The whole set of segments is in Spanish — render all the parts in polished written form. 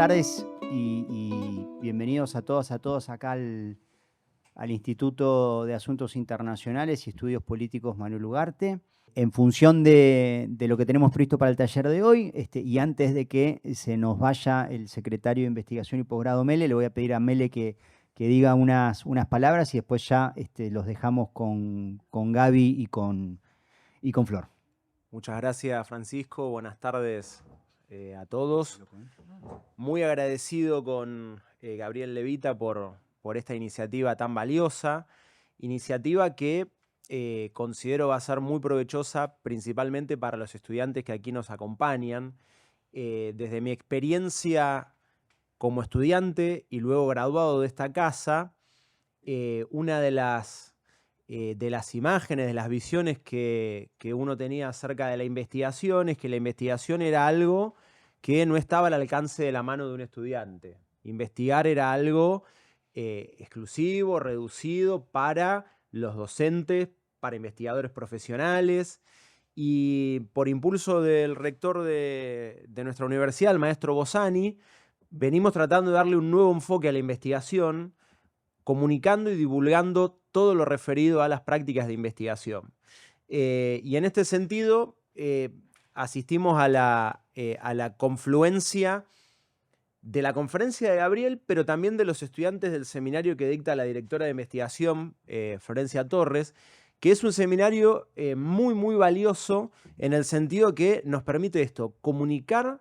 tardes y bienvenidos a todos acá al Instituto de Asuntos Internacionales y Estudios Políticos Manuel Ugarte. En función de lo que tenemos previsto para el taller de hoy, y antes de que se nos vaya el secretario de Investigación y Posgrado Mele, le voy a pedir a Mele que diga unas palabras y después ya los dejamos con Gaby y con Flor. Muchas gracias, Francisco. Buenas tardes a todos. Muy agradecido con Gabriel Levita por esta iniciativa tan valiosa. Iniciativa que considero va a ser muy provechosa, principalmente para los estudiantes que aquí nos acompañan. Desde mi experiencia como estudiante y luego graduado de esta casa, una de las imágenes, de las visiones que uno tenía acerca de la investigación es que la investigación era algo que no estaba al alcance de la mano de un estudiante. Investigar era algo exclusivo, reducido para los docentes, para investigadores profesionales, y por impulso del rector de nuestra universidad, el maestro Bossani, venimos tratando de darle un nuevo enfoque a la investigación, comunicando y divulgando todo lo referido a las prácticas de investigación. Y en este sentido, asistimos a la confluencia de la conferencia de Gabriel, pero también de los estudiantes del seminario que dicta la directora de investigación, Florencia Torres, que es un seminario muy, muy valioso en el sentido que nos permite esto, comunicar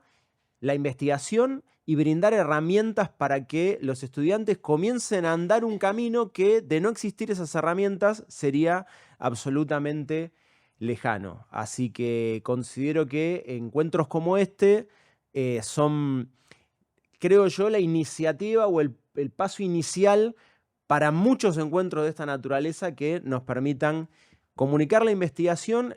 la investigación y brindar herramientas para que los estudiantes comiencen a andar un camino que, de no existir esas herramientas, sería absolutamente lejano. Así que considero que encuentros como este son, creo yo, la iniciativa o el paso inicial para muchos encuentros de esta naturaleza que nos permitan comunicar la investigación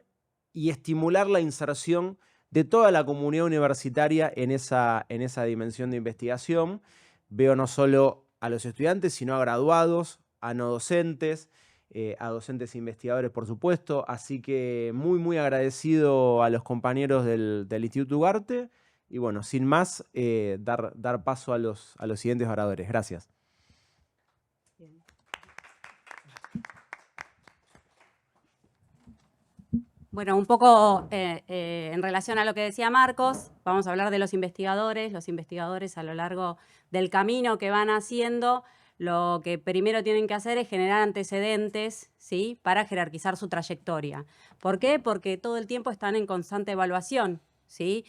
y estimular la inserción de toda la comunidad universitaria en esa dimensión de investigación. Veo no solo a los estudiantes, sino a graduados, a no docentes, a docentes e investigadores, por supuesto. Así que muy, muy agradecido a los compañeros del Instituto Ugarte. Y bueno, sin más, dar paso a los siguientes oradores. Gracias. Bueno, un poco en relación a lo que decía Marcos, vamos a hablar de los investigadores. Los investigadores a lo largo del camino que van haciendo, lo que primero tienen que hacer es generar antecedentes, ¿sí?, para jerarquizar su trayectoria. ¿Por qué? Porque todo el tiempo están en constante evaluación, ¿sí?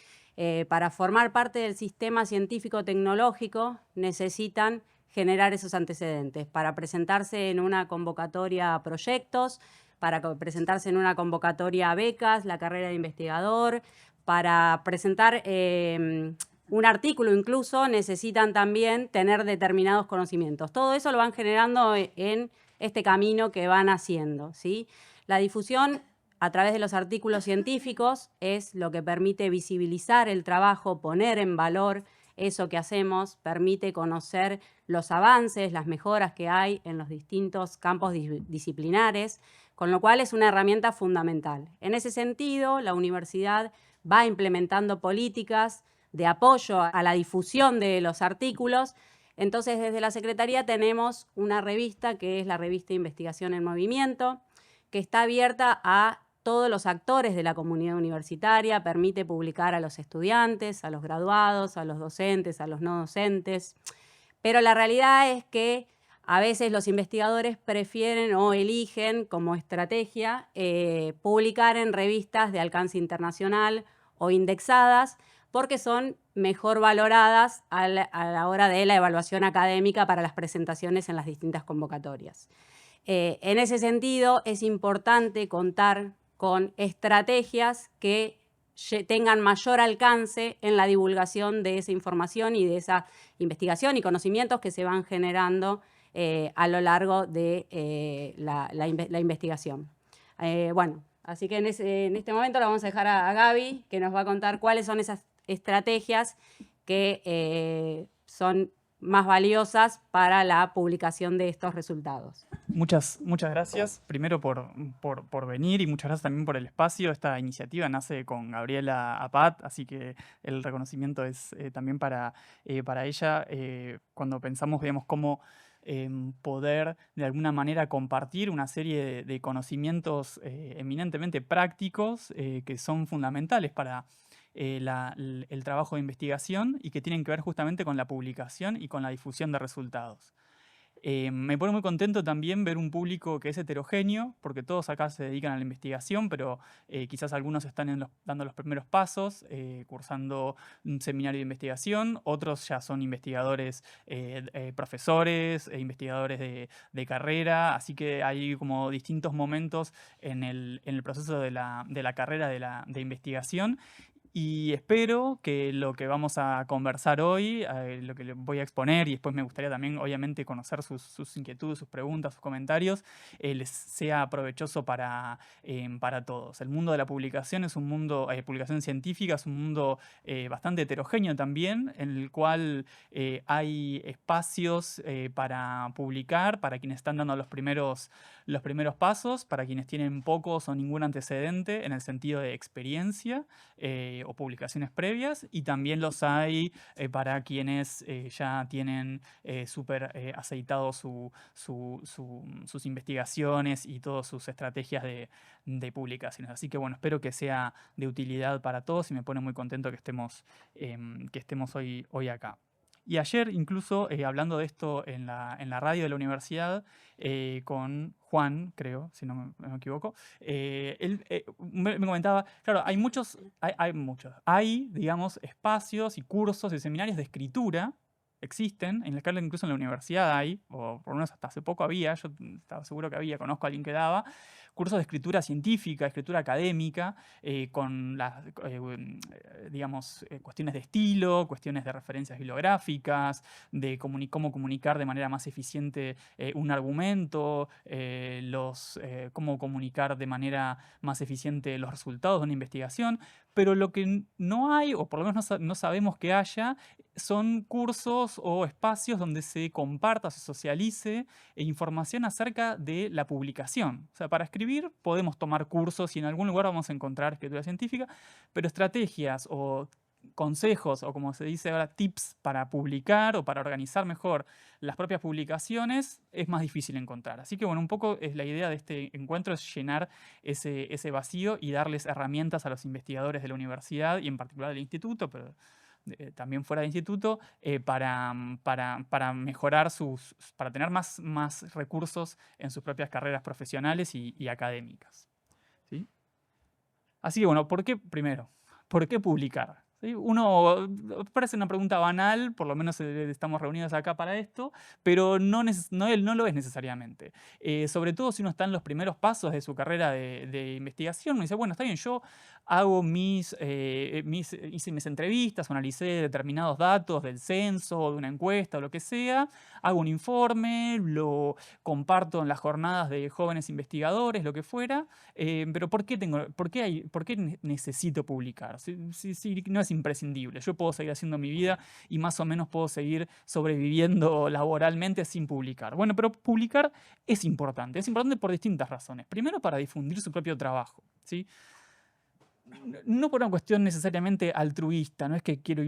Para formar parte del sistema científico-tecnológico necesitan generar esos antecedentes para presentarse en una convocatoria a proyectos, para presentarse en una convocatoria a becas, la carrera de investigador, para presentar un artículo incluso, necesitan también tener determinados conocimientos. Todo eso lo van generando en este camino que van haciendo, ¿sí? La difusión a través de los artículos científicos es lo que permite visibilizar el trabajo, poner en valor eso que hacemos, permite conocer los avances, las mejoras que hay en los distintos campos disciplinares, con lo cual es una herramienta fundamental. En ese sentido, la universidad va implementando políticas de apoyo a la difusión de los artículos. Entonces, desde la Secretaría tenemos una revista que es la revista Investigación en Movimiento, que está abierta a todos los actores de la comunidad universitaria, permite publicar a los estudiantes, a los graduados, a los docentes, a los no docentes. Pero la realidad es que a veces los investigadores prefieren o eligen como estrategia publicar en revistas de alcance internacional o indexadas porque son mejor valoradas a la hora de la evaluación académica para las presentaciones en las distintas convocatorias. En ese sentido, es importante contar con estrategias que tengan mayor alcance en la divulgación de esa información y de esa investigación y conocimientos que se van generando a lo largo de la investigación. Bueno, así que en este momento lo vamos a dejar a Gaby, que nos va a contar cuáles son esas estrategias que son más valiosas para la publicación de estos resultados. Muchas gracias, primero por venir y muchas gracias también por el espacio. Esta iniciativa nace con Gabriela Apat, así que el reconocimiento es también para ella. Cuando pensamos, digamos, cómo poder de alguna manera compartir una serie de conocimientos eminentemente prácticos que son fundamentales para el trabajo de investigación y que tienen que ver justamente con la publicación y con la difusión de resultados. Me pone muy contento también ver un público que es heterogéneo, porque todos acá se dedican a la investigación, pero quizás algunos están dando los primeros pasos, cursando un seminario de investigación, otros ya son investigadores, profesores, investigadores de carrera, así que hay como distintos momentos en el proceso de la carrera de investigación. Y espero que lo que vamos a conversar hoy, lo que les voy a exponer, y después me gustaría también, obviamente, conocer sus inquietudes, sus preguntas, sus comentarios, les sea provechoso para todos. El mundo de la publicación es un mundo, publicación científica, es un mundo bastante heterogéneo también, en el cual hay espacios para publicar, para quienes están dando los primeros pasos, para quienes tienen pocos o ningún antecedente en el sentido de experiencia, o publicaciones previas, y también los hay para quienes ya tienen súper aceitado sus investigaciones y todas sus estrategias de publicaciones. Así que bueno, espero que sea de utilidad para todos y me pone muy contento que estemos hoy acá. Y ayer, incluso, hablando de esto en la radio de la universidad, con Juan, creo, si no me equivoco, él me comentaba, claro, hay, digamos, espacios y cursos y seminarios de escritura, existen, en la escala incluso en la universidad hay, o por lo menos hasta hace poco había, yo estaba seguro que había, conozco a alguien que daba, cursos de escritura científica, escritura académica, con las, digamos, cuestiones de estilo, cuestiones de referencias bibliográficas, de cómo comunicar de manera más eficiente un argumento, cómo comunicar de manera más eficiente los resultados de una investigación, pero lo que no hay, o por lo menos no sabemos que haya, son cursos o espacios donde se comparta, se socialice información acerca de la publicación. O sea, para escribir podemos tomar cursos y en algún lugar vamos a encontrar escritura científica, pero estrategias o consejos, o como se dice ahora, tips para publicar o para organizar mejor las propias publicaciones, es más difícil encontrar. Así que bueno, un poco es la idea de este encuentro, es llenar ese vacío y darles herramientas a los investigadores de la universidad y en particular del instituto, pero también fuera del instituto, para mejorar para tener más recursos en sus propias carreras profesionales y académicas. ¿Sí? Así que bueno, ¿por qué publicar? ¿Sí? Parece una pregunta banal, por lo menos estamos reunidos acá para esto, pero no lo es necesariamente. Sobre todo si uno está en los primeros pasos de su carrera de investigación, uno dice, bueno, está bien, yo hago hice mis entrevistas, analicé determinados datos del censo, de una encuesta o lo que sea, hago un informe, lo comparto en las jornadas de jóvenes investigadores, lo que fuera, pero ¿por qué necesito publicar? Si no es imprescindible, yo puedo seguir haciendo mi vida y más o menos puedo seguir sobreviviendo laboralmente sin publicar. Bueno, pero publicar es importante por distintas razones. Primero, para difundir su propio trabajo, ¿sí? No por una cuestión necesariamente altruista, no es que quiero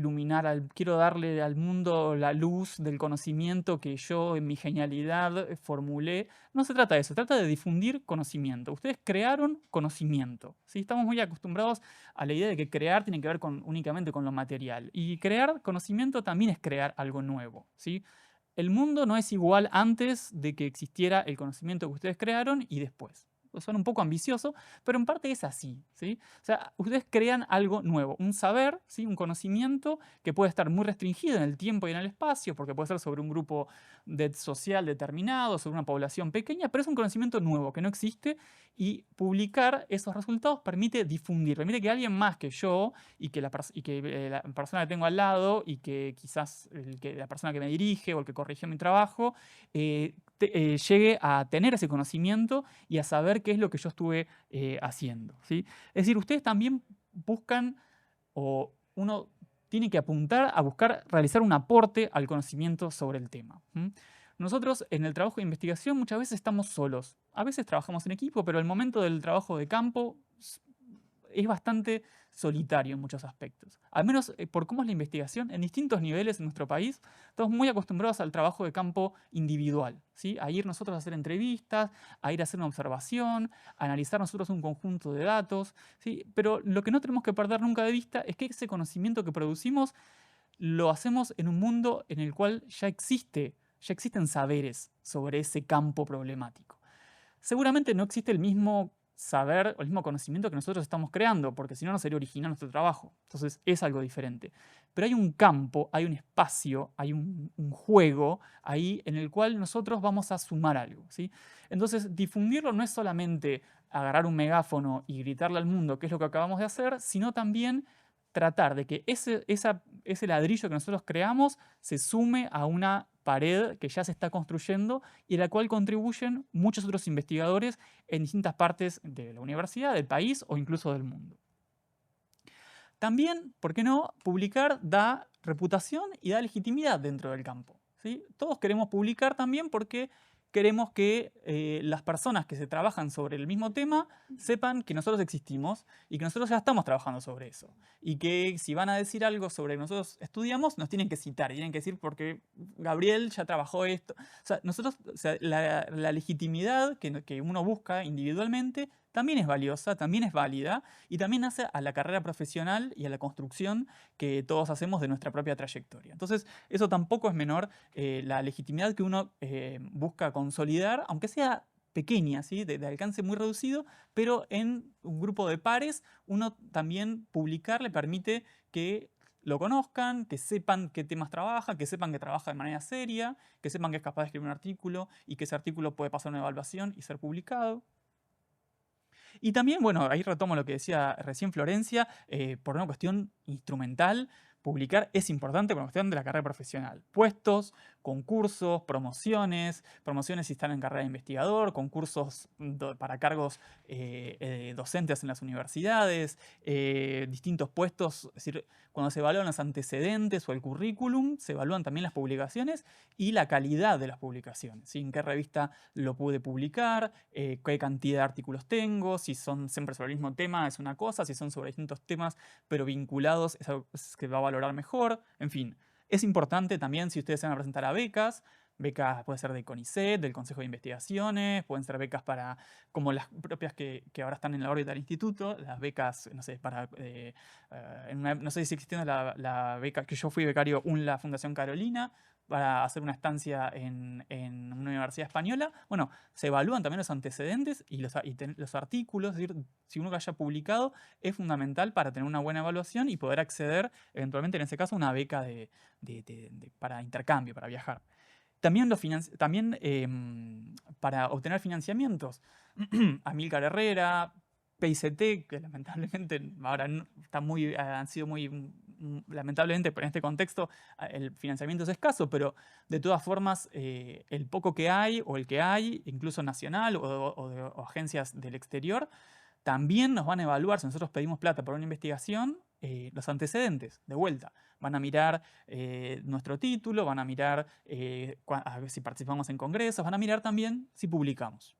quiero darle al mundo la luz del conocimiento que yo en mi genialidad formulé. No se trata de eso, se trata de difundir conocimiento. Ustedes crearon conocimiento, ¿sí? Estamos muy acostumbrados a la idea de que crear tiene que ver únicamente con lo material. Y crear conocimiento también es crear algo nuevo, ¿sí? El mundo no es igual antes de que existiera el conocimiento que ustedes crearon y después. Suena un poco ambicioso, pero en parte es así, ¿sí? O sea, ustedes crean algo nuevo, un saber, ¿sí? Un conocimiento que puede estar muy restringido en el tiempo y en el espacio, porque puede ser sobre un grupo social determinado, sobre una población pequeña, pero es un conocimiento nuevo que no existe y publicar esos resultados permite difundir, permite que alguien más que yo y que la persona que tengo al lado y que quizás la persona que me dirige o el que corrigió mi trabajo llegue a tener ese conocimiento y a saber qué es lo que yo estuve haciendo, ¿sí? Es decir, ustedes también buscan, o uno tiene que apuntar a buscar realizar un aporte al conocimiento sobre el tema. Nosotros en el trabajo de investigación muchas veces estamos solos. A veces trabajamos en equipo, pero el momento del trabajo de campo es bastante solitario en muchos aspectos. Al menos por cómo es la investigación, en distintos niveles en nuestro país, estamos muy acostumbrados al trabajo de campo individual, ¿sí? A ir nosotros a hacer entrevistas, a ir a hacer una observación, a analizar nosotros un conjunto de datos, ¿sí? Pero lo que no tenemos que perder nunca de vista es que ese conocimiento que producimos lo hacemos en un mundo en el cual ya existen saberes sobre ese campo problemático. Seguramente no existe el mismo saber o el mismo conocimiento que nosotros estamos creando, porque si no, no sería original nuestro trabajo. Entonces es algo diferente. Pero hay un campo, hay un espacio, hay un juego ahí en el cual nosotros vamos a sumar algo, ¿sí? Entonces difundirlo no es solamente agarrar un megáfono y gritarle al mundo qué es lo que acabamos de hacer, sino también tratar de que ese ladrillo que nosotros creamos se sume a una pared que ya se está construyendo y a la cual contribuyen muchos otros investigadores en distintas partes de la universidad, del país o incluso del mundo. También, ¿por qué no? Publicar da reputación y da legitimidad dentro del campo, ¿sí? Todos queremos publicar también porque queremos que las personas que se trabajan sobre el mismo tema sepan que nosotros existimos y que nosotros ya estamos trabajando sobre eso. Y que si van a decir algo sobre lo que nosotros estudiamos, nos tienen que citar, y tienen que decir porque Gabriel ya trabajó esto. O sea, la legitimidad que uno busca individualmente también es valiosa, también es válida y también hace a la carrera profesional y a la construcción que todos hacemos de nuestra propia trayectoria. Entonces, eso tampoco es menor, la legitimidad que uno busca consolidar, aunque sea pequeña, ¿sí? de alcance muy reducido, pero en un grupo de pares, uno también publicar le permite que lo conozcan, que sepan qué temas trabaja, que sepan que trabaja de manera seria, que sepan que es capaz de escribir un artículo y que ese artículo puede pasar una evaluación y ser publicado. Y también, bueno, ahí retomo lo que decía recién Florencia, por una cuestión instrumental, publicar es importante por una cuestión de la carrera profesional. Puestos, concursos, promociones si están en carrera de investigador, concursos para cargos docentes en las universidades, distintos puestos, es decir, cuando se evalúan los antecedentes o el currículum, se evalúan también las publicaciones y la calidad de las publicaciones, ¿sí? En qué revista lo pude publicar, qué cantidad de artículos tengo, si son siempre sobre el mismo tema es una cosa, si son sobre distintos temas pero vinculados es algo que va a valorar mejor, en fin. Es importante también si ustedes se van a presentar a becas puede ser de CONICET, del Consejo de Investigaciones, pueden ser becas para, como las propias que ahora están en la órbita del instituto, las becas, no sé, para, no sé si existiendo la beca, que yo fui becario en la Fundación Carolina, para hacer una estancia en una universidad española. Bueno, se evalúan también los antecedentes y los artículos, es decir, si uno que haya publicado es fundamental para tener una buena evaluación y poder acceder, eventualmente en ese caso, a una beca para intercambio, para viajar. También, para obtener financiamientos, Amílcar Herrera, PICT, que lamentablemente ahora han sido muy, lamentablemente en este contexto el financiamiento es escaso, pero de todas formas el poco que hay o el que hay, incluso nacional o agencias del exterior, también nos van a evaluar, si nosotros pedimos plata para una investigación, los antecedentes, de vuelta. Van a mirar nuestro título, van a mirar a ver si participamos en congresos, van a mirar también si publicamos.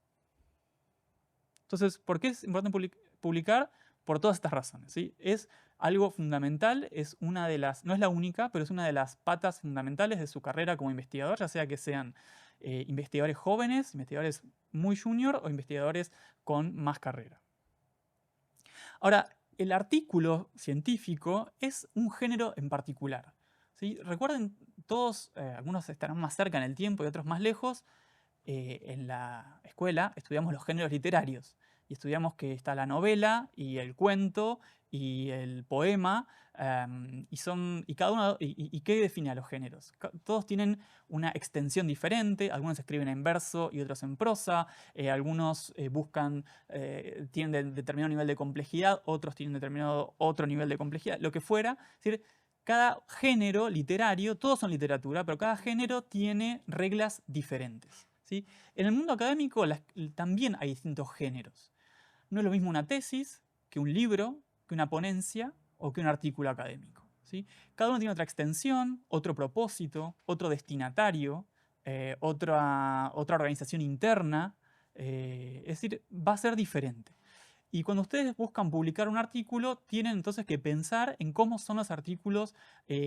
Entonces, ¿por qué es importante publicar? Por todas estas razones, ¿sí? Es algo fundamental, no es la única, pero es una de las patas fundamentales de su carrera como investigador, ya sea que sean investigadores jóvenes, investigadores muy junior o investigadores con más carrera. Ahora, el artículo científico es un género en particular, ¿sí? Recuerden todos, algunos estarán más cerca en el tiempo y otros más lejos, en la escuela estudiamos los géneros literarios y estudiamos que está la novela y el cuento y el poema y cada uno y qué define a los géneros. Todos tienen una extensión diferente, algunos escriben en verso y otros en prosa, algunos tienen determinado nivel de complejidad, otros tienen determinado otro nivel de complejidad, lo que fuera. Es decir, cada género literario, todos son literatura, pero cada género tiene reglas diferentes, ¿sí? En el mundo académico también hay distintos géneros. No es lo mismo una tesis que un libro, que una ponencia o que un artículo académico, ¿sí? Cada uno tiene otra extensión, otro propósito, otro destinatario, otra organización interna. Es decir, va a ser diferente. Y cuando ustedes buscan publicar un artículo, tienen entonces que pensar en cómo son los artículos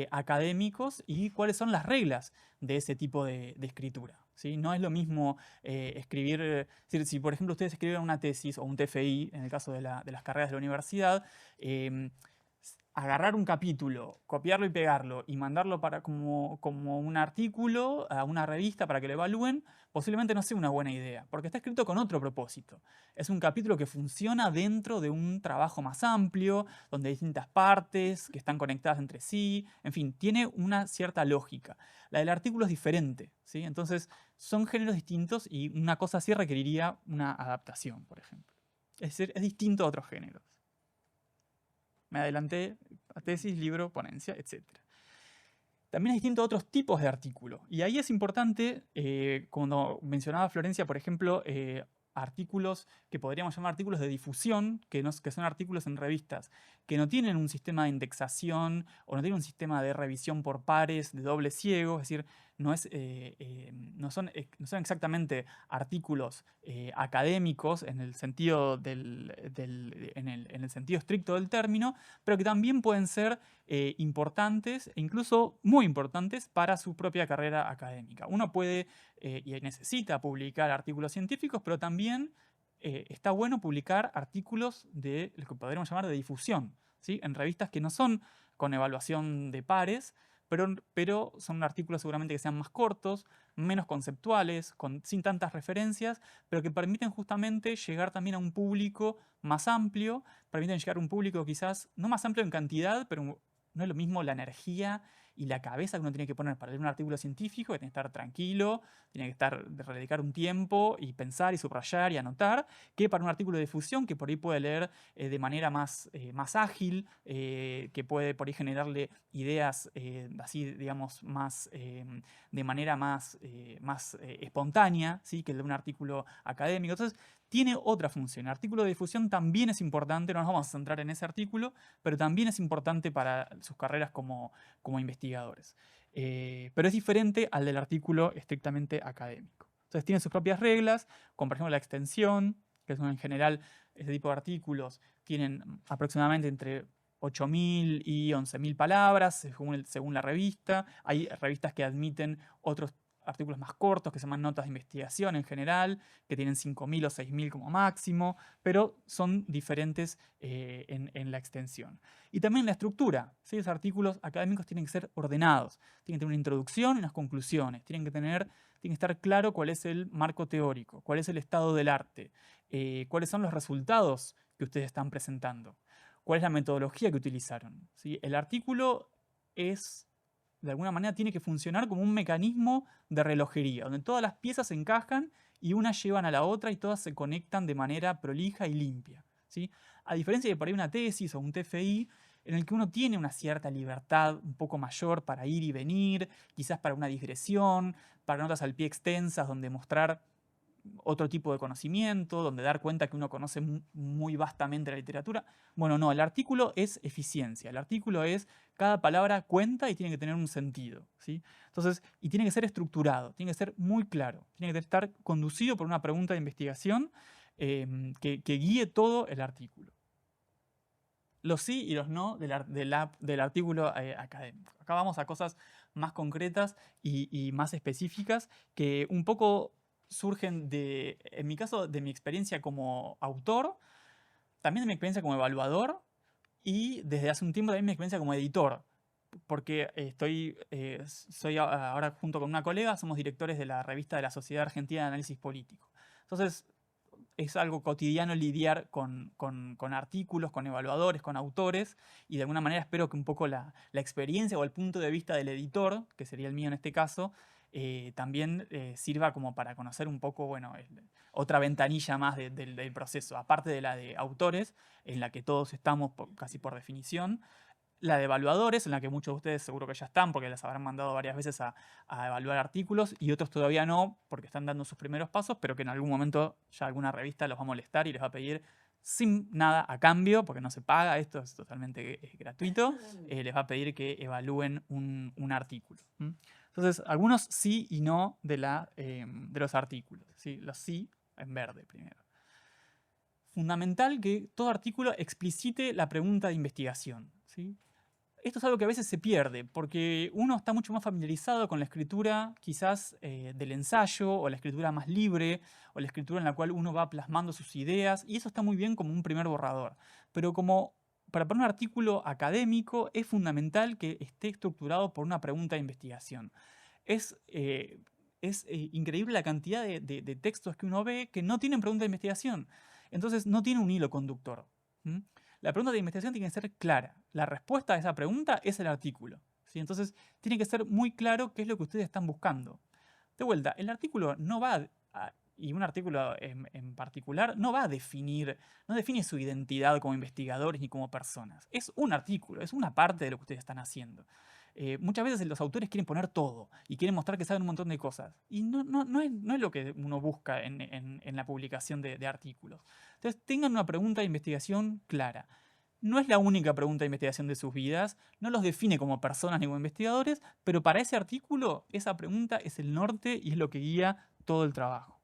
académicos y cuáles son las reglas de ese tipo de escritura, ¿sí? No es lo mismo escribir, es decir, si por ejemplo ustedes escriben una tesis o un TFI, en el caso de las carreras de la universidad, agarrar un capítulo, copiarlo y pegarlo y mandarlo como un artículo a una revista para que lo evalúen, posiblemente no sea una buena idea, porque está escrito con otro propósito. Es un capítulo que funciona dentro de un trabajo más amplio, donde hay distintas partes que están conectadas entre sí, en fin, tiene una cierta lógica. La del artículo es diferente, ¿sí? Entonces, son géneros distintos y una cosa así requeriría una adaptación, por ejemplo. Es decir, es distinto a otros géneros. Me adelanté a tesis, libro, ponencia, etc. También es distinto a otros tipos de artículos. Y ahí es importante, cuando mencionaba Florencia, por ejemplo, artículos que podríamos llamar artículos de difusión, que son artículos en revistas, que no tienen un sistema de indexación o no tienen un sistema de revisión por pares, de doble ciego, es decir, no son exactamente artículos académicos en el sentido en el sentido estricto del término, pero que también pueden ser importantes e incluso muy importantes para su propia carrera académica. Uno puede y necesita publicar artículos científicos, pero también está bueno publicar artículos de lo que podríamos llamar de difusión, ¿sí? En revistas que no son con evaluación de pares, pero son artículos seguramente que sean más cortos, menos conceptuales, sin tantas referencias, pero que permiten justamente llegar también a un público más amplio, permiten llegar a un público quizás no más amplio en cantidad, pero no es lo mismo la energía y la cabeza que uno tiene que poner para leer un artículo científico, que tiene que estar tranquilo, tiene que dedicar un tiempo y pensar y subrayar y anotar, que para un artículo de difusión que por ahí puede leer de manera más ágil, que puede por ahí generarle ideas así, digamos, de manera más espontánea, ¿sí? Que el de un artículo académico. Entonces, tiene otra función. El artículo de difusión también es importante, no nos vamos a centrar en ese artículo, pero también es importante para sus carreras como investigadores. Pero es diferente al del artículo estrictamente académico. Entonces tiene sus propias reglas, como por ejemplo la extensión, que son en general este tipo de artículos, tienen aproximadamente entre 8.000 y 11.000 palabras, según la revista. Hay revistas que admiten otros artículos más cortos que se llaman notas de investigación en general, que tienen 5.000 o 6.000 como máximo, pero son diferentes en la extensión. Y también la estructura, ¿sí? Los artículos académicos tienen que ser ordenados, tienen que tener una introducción y unas conclusiones, tienen que estar claro cuál es el marco teórico, cuál es el estado del arte, cuáles son los resultados que ustedes están presentando, cuál es la metodología que utilizaron, ¿sí? El artículo de alguna manera tiene que funcionar como un mecanismo de relojería, donde todas las piezas se encajan y unas llevan a la otra y todas se conectan de manera prolija y limpia, ¿sí? A diferencia de por ahí una tesis o un TFI, en el que uno tiene una cierta libertad un poco mayor para ir y venir, quizás para una digresión, para notas al pie extensas, donde mostrar otro tipo de conocimiento, donde dar cuenta que uno conoce muy vastamente la literatura. Bueno, no, el artículo es eficiencia, el artículo es cada palabra cuenta y tiene que tener un sentido, ¿sí? Entonces, y tiene que ser estructurado, tiene que ser muy claro, tiene que estar conducido por una pregunta de investigación que guíe todo el artículo. Los sí y los no del artículo académico. Acá vamos a cosas más concretas y más específicas que un poco surgen en mi caso, de mi experiencia como autor, también de mi experiencia como evaluador y desde hace un tiempo también mi experiencia como editor, porque soy ahora junto con una colega, somos directores de la revista de la Sociedad Argentina de Análisis Político. Entonces, es algo cotidiano lidiar con artículos, con evaluadores, con autores, y de alguna manera espero que un poco la experiencia o el punto de vista del editor, que sería el mío en este caso, también sirva como para conocer un poco, bueno, otra ventanilla más del proceso, aparte de la de autores, en la que todos estamos casi por definición, la de evaluadores, en la que muchos de ustedes seguro que ya están, porque las habrán mandado varias veces a evaluar artículos, y otros todavía no, porque están dando sus primeros pasos, pero que en algún momento ya alguna revista los va a molestar y les va a pedir sin nada a cambio, porque no se paga, esto es totalmente gratuito, les va a pedir que evalúen un artículo. Entonces, algunos sí y no de los artículos. ¿Sí? Los sí en verde primero. Fundamental que todo artículo explicite la pregunta de investigación. ¿Sí? Esto es algo que a veces se pierde, porque uno está mucho más familiarizado con la escritura quizás del ensayo, o la escritura más libre, o la escritura en la cual uno va plasmando sus ideas, y eso está muy bien como un primer borrador. Pero para un artículo académico es fundamental que esté estructurado por una pregunta de investigación. Es increíble la cantidad de textos que uno ve que no tienen pregunta de investigación. Entonces no tiene un hilo conductor. La pregunta de investigación tiene que ser clara. La respuesta a esa pregunta es el artículo. ¿Sí? Entonces tiene que ser muy claro qué es lo que ustedes están buscando. De vuelta, el artículo no va y un artículo en particular no va a definir, no define su identidad como investigadores ni como personas. Es un artículo, es una parte de lo que ustedes están haciendo. Muchas veces los autores quieren poner todo y quieren mostrar que saben un montón de cosas. Y no es lo que uno busca en la publicación de artículos. Entonces, tengan una pregunta de investigación clara. No es la única pregunta de investigación de sus vidas, no los define como personas ni como investigadores, pero para ese artículo, esa pregunta es el norte y es lo que guía todo el trabajo.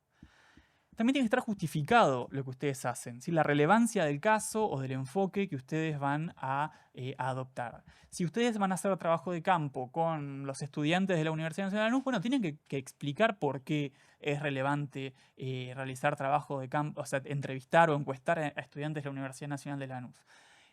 También tiene que estar justificado lo que ustedes hacen, ¿sí? La relevancia del caso o del enfoque que ustedes van a adoptar. Si ustedes van a hacer trabajo de campo con los estudiantes de la Universidad Nacional de la Lanús, bueno, tienen que explicar por qué es relevante realizar trabajo de campo, o sea, entrevistar o encuestar a estudiantes de la Universidad Nacional de la Lanús.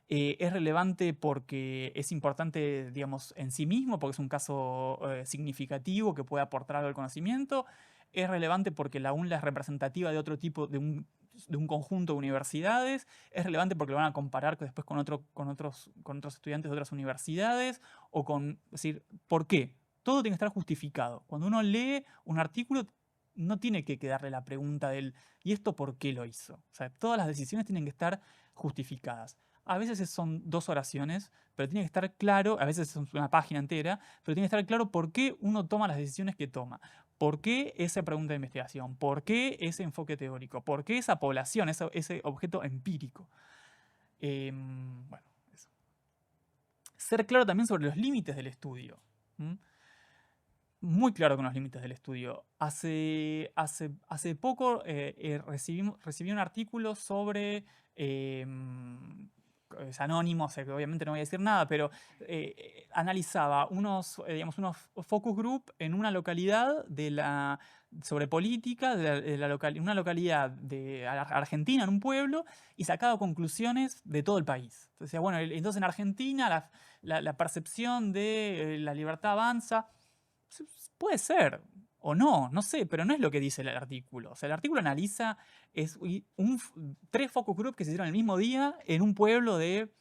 Es relevante porque es importante, digamos, en sí mismo, porque es un caso significativo que puede aportar algo al conocimiento. Es relevante porque la UNLA es representativa de otro tipo, de un conjunto de universidades. Es relevante porque lo van a comparar después con otros estudiantes de otras universidades. Es decir, ¿por qué? Todo tiene que estar justificado. Cuando uno lee un artículo, no tiene que quedarle la pregunta del ¿y esto por qué lo hizo? O sea, todas las decisiones tienen que estar justificadas. A veces son 2 oraciones, pero tiene que estar claro, a veces es una página entera, pero tiene que estar claro por qué uno toma las decisiones que toma. ¿Por qué esa pregunta de investigación? ¿Por qué ese enfoque teórico? ¿Por qué esa población, ese objeto empírico? Bueno, eso. Ser claro también sobre los límites del estudio. Muy claro con los límites del estudio. Hace poco recibí un artículo sobre... es anónimo, o sea que obviamente no voy a decir nada, pero analizaba unos focus group en una localidad sobre política, en una localidad de Argentina, en un pueblo, y sacaba conclusiones de todo el país. Entonces, decía, bueno, entonces en Argentina la percepción de la libertad avanza. Puede ser, o no sé, pero no es lo que dice el artículo. O sea, el artículo analiza 3 focus group que se hicieron el mismo día en un pueblo de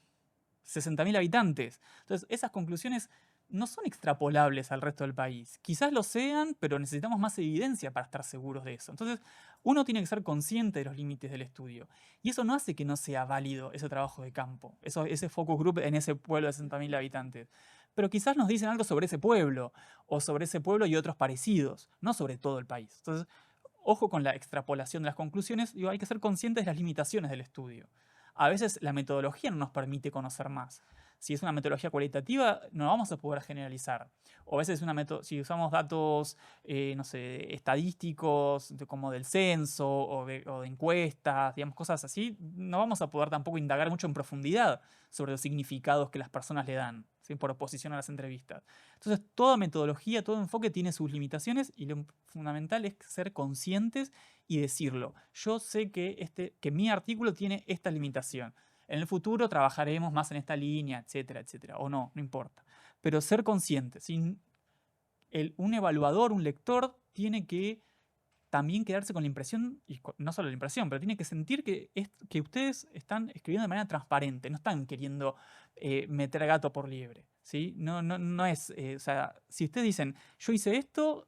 60.000 habitantes. Entonces, esas conclusiones no son extrapolables al resto del país. Quizás lo sean, pero necesitamos más evidencia para estar seguros de eso. Entonces, uno tiene que ser consciente de los límites del estudio. Y eso no hace que no sea válido ese trabajo de campo, ese focus group en ese pueblo de 60.000 habitantes. Pero quizás nos dicen algo sobre ese pueblo, o sobre ese pueblo y otros parecidos, no sobre todo el país. Entonces, ojo con la extrapolación de las conclusiones, hay que ser conscientes de las limitaciones del estudio. A veces la metodología no nos permite conocer más. Si es una metodología cualitativa, no vamos a poder generalizar. O a veces si usamos datos, no sé, estadísticos, como del censo o de encuestas, digamos, cosas así, no vamos a poder tampoco indagar mucho en profundidad sobre los significados que las personas le dan, ¿sí? Por oposición a las entrevistas. Entonces, toda metodología, todo enfoque tiene sus limitaciones y lo fundamental es ser conscientes y decirlo. Yo sé que mi artículo tiene esta limitación. En el futuro trabajaremos más en esta línea, etcétera, etcétera. O no importa. Pero ser consciente. Un evaluador, un lector, tiene que también quedarse con la impresión, y no solo la impresión, pero tiene que sentir que ustedes están escribiendo de manera transparente, no están queriendo meter gato por liebre. ¿Sí? No es, o sea, si ustedes dicen, yo hice esto,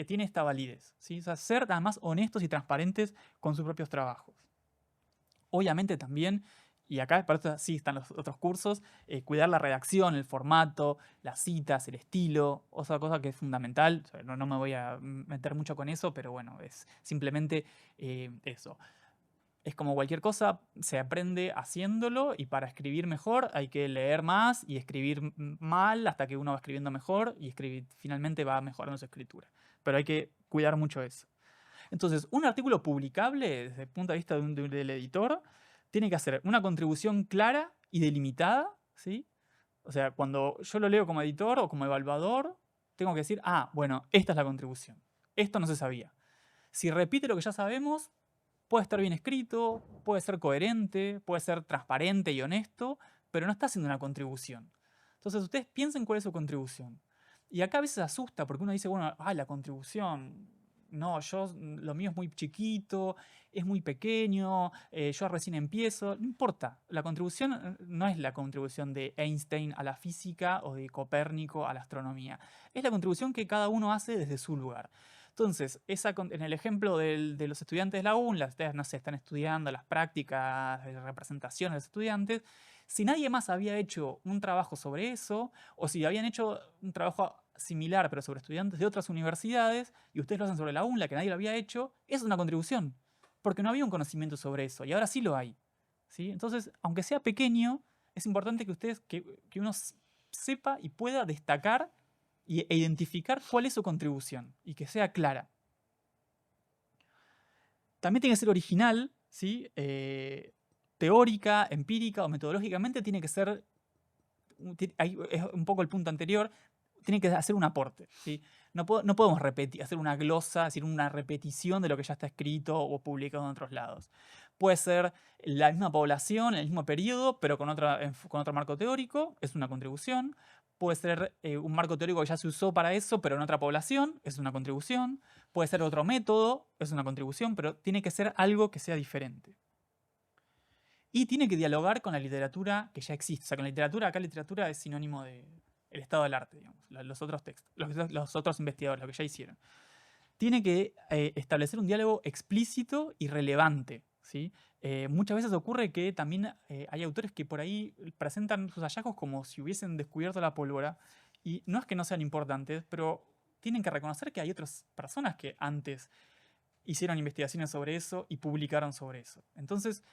tiene esta validez. ¿Sí? O sea, ser además honestos y transparentes con sus propios trabajos. Obviamente también, y acá para esto sí están los otros cursos, cuidar la redacción, el formato, las citas, el estilo, otra cosa que es fundamental. O sea, no me voy a meter mucho con eso, pero bueno, es simplemente eso. es como cualquier cosa, se aprende haciéndolo y para escribir mejor hay que leer más y escribir mal hasta que uno va escribiendo mejor y finalmente va mejorando su escritura. Pero hay que cuidar mucho eso. Entonces, un artículo publicable desde el punto de vista del editor tiene que hacer una contribución clara y delimitada, ¿sí? O sea, cuando yo lo leo como editor o como evaluador, tengo que decir, bueno, esta es la contribución. Esto no se sabía. Si repite lo que ya sabemos, puede estar bien escrito, puede ser coherente, puede ser transparente y honesto, pero no está haciendo una contribución. Entonces, ustedes piensen cuál es su contribución. Y acá a veces asusta porque uno dice, bueno, la contribución, no, lo mío es muy chiquito, es muy pequeño, yo recién empiezo. No importa, la contribución no es la contribución de Einstein a la física o de Copérnico a la astronomía. Es la contribución que cada uno hace desde su lugar. Entonces, en el ejemplo de los estudiantes de la UNLA, ustedes, no sé, están estudiando las prácticas de representación de los estudiantes, si nadie más había hecho un trabajo sobre eso, o si habían hecho un trabajo similar pero sobre estudiantes de otras universidades, y ustedes lo hacen sobre la UNLA, que nadie lo había hecho, es una contribución, porque no había un conocimiento sobre eso, y ahora sí lo hay. ¿Sí? Entonces, aunque sea pequeño, es importante que uno sepa y pueda destacar e identificar cuál es su contribución y que sea clara. También tiene que ser original, ¿sí? Teórica, empírica o metodológicamente tiene que ser, es un poco el punto anterior, tiene que hacer un aporte. ¿Sí? No podemos hacer una glosa, es decir, una repetición de lo que ya está escrito o publicado en otros lados. Puede ser la misma población, en el mismo periodo, pero con otro marco teórico, es una contribución. Puede ser un marco teórico que ya se usó para eso, pero en otra población, es una contribución. Puede ser otro método, es una contribución, pero tiene que ser algo que sea diferente. Y tiene que dialogar con la literatura que ya existe. O sea, con la literatura, acá literatura es sinónimo de el estado del arte, digamos, los otros textos, los otros investigadores, lo que ya hicieron. Tiene que establecer un diálogo explícito y relevante, ¿sí? Muchas veces ocurre que también hay autores que por ahí presentan sus hallazgos como si hubiesen descubierto la pólvora, y no es que no sean importantes, pero tienen que reconocer que hay otras personas que antes hicieron investigaciones sobre eso y publicaron sobre eso. Entonces,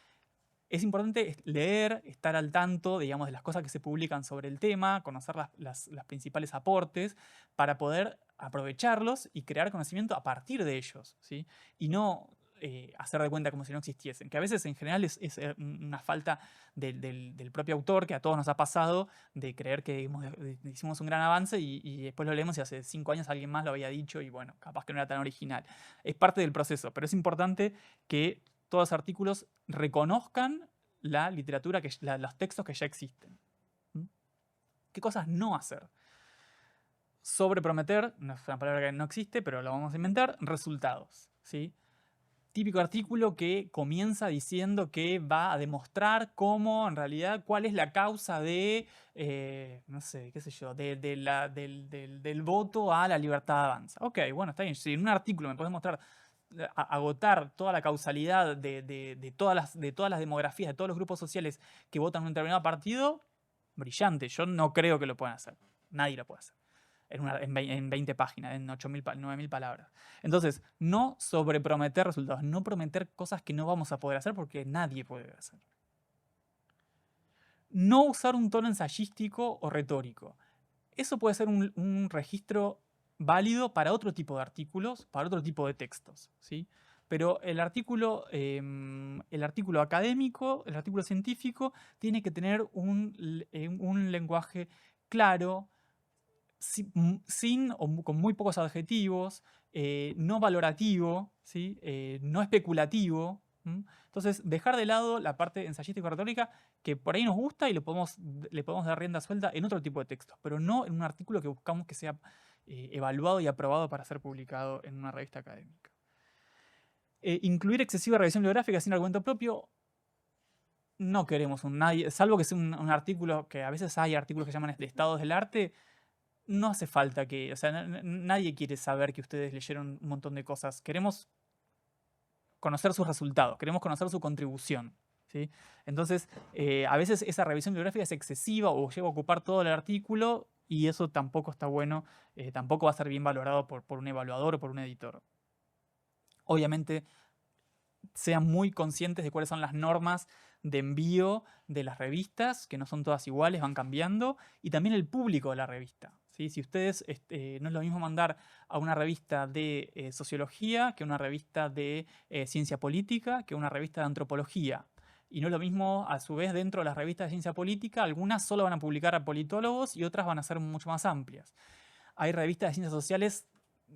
es importante leer, estar al tanto, digamos, de las cosas que se publican sobre el tema, conocer las principales aportes para poder aprovecharlos y crear conocimiento a partir de ellos, ¿sí? Y no hacer de cuenta como si no existiesen, que a veces en general es una falta del propio autor, que a todos nos ha pasado, de creer que hicimos un gran avance y después lo leemos y hace 5 años alguien más lo había dicho y bueno, capaz que no era tan original. Es parte del proceso, pero es importante que todos los artículos reconozcan la literatura, los textos que ya existen. ¿Mm? ¿Qué cosas no hacer? Sobreprometer, no es una palabra que no existe, pero lo vamos a inventar, resultados. ¿Sí? Típico artículo que comienza diciendo que va a demostrar cómo, en realidad, cuál es la causa de, no sé, qué sé yo, del voto a la libertad de avanza. Ok, bueno, está bien. Si en un artículo me puedes mostrar agotar toda la causalidad de todas las demografías, de todos los grupos sociales que votan en un determinado partido, brillante. Yo no creo que lo puedan hacer. Nadie lo puede hacer. En 20 páginas, en 9.000 palabras. Entonces, no sobreprometer resultados, no prometer cosas que no vamos a poder hacer porque nadie puede hacer. No usar un tono ensayístico o retórico. Eso puede ser un registro válido para otro tipo de artículos, para otro tipo de textos, ¿sí? Pero el artículo académico, el artículo científico, tiene que tener un lenguaje claro, sin o con muy pocos adjetivos, no valorativo, ¿sí? No especulativo. Entonces, dejar de lado la parte ensayística y retórica, que por ahí nos gusta y le podemos dar rienda suelta en otro tipo de textos, pero no en un artículo que buscamos que sea evaluado y aprobado para ser publicado en una revista académica. Incluir excesiva revisión bibliográfica sin argumento propio. No queremos nadie, salvo que sea un artículo, que a veces hay artículos que se llaman de estados del arte. No hace falta o sea, nadie quiere saber que ustedes leyeron un montón de cosas. Queremos conocer sus resultados, queremos conocer su contribución, ¿sí? Entonces, a veces esa revisión bibliográfica es excesiva o llega a ocupar todo el artículo y eso tampoco está bueno, tampoco va a ser bien valorado por un evaluador o por un editor. Obviamente, sean muy conscientes de cuáles son las normas de envío de las revistas, que no son todas iguales, van cambiando, y también el público de la revista. ¿Sí? Si ustedes, no es lo mismo mandar a una revista de sociología que una revista de ciencia política, que una revista de antropología. Y no es lo mismo, a su vez, dentro de las revistas de ciencia política, algunas solo van a publicar a politólogos y otras van a ser mucho más amplias. Hay revistas de ciencias sociales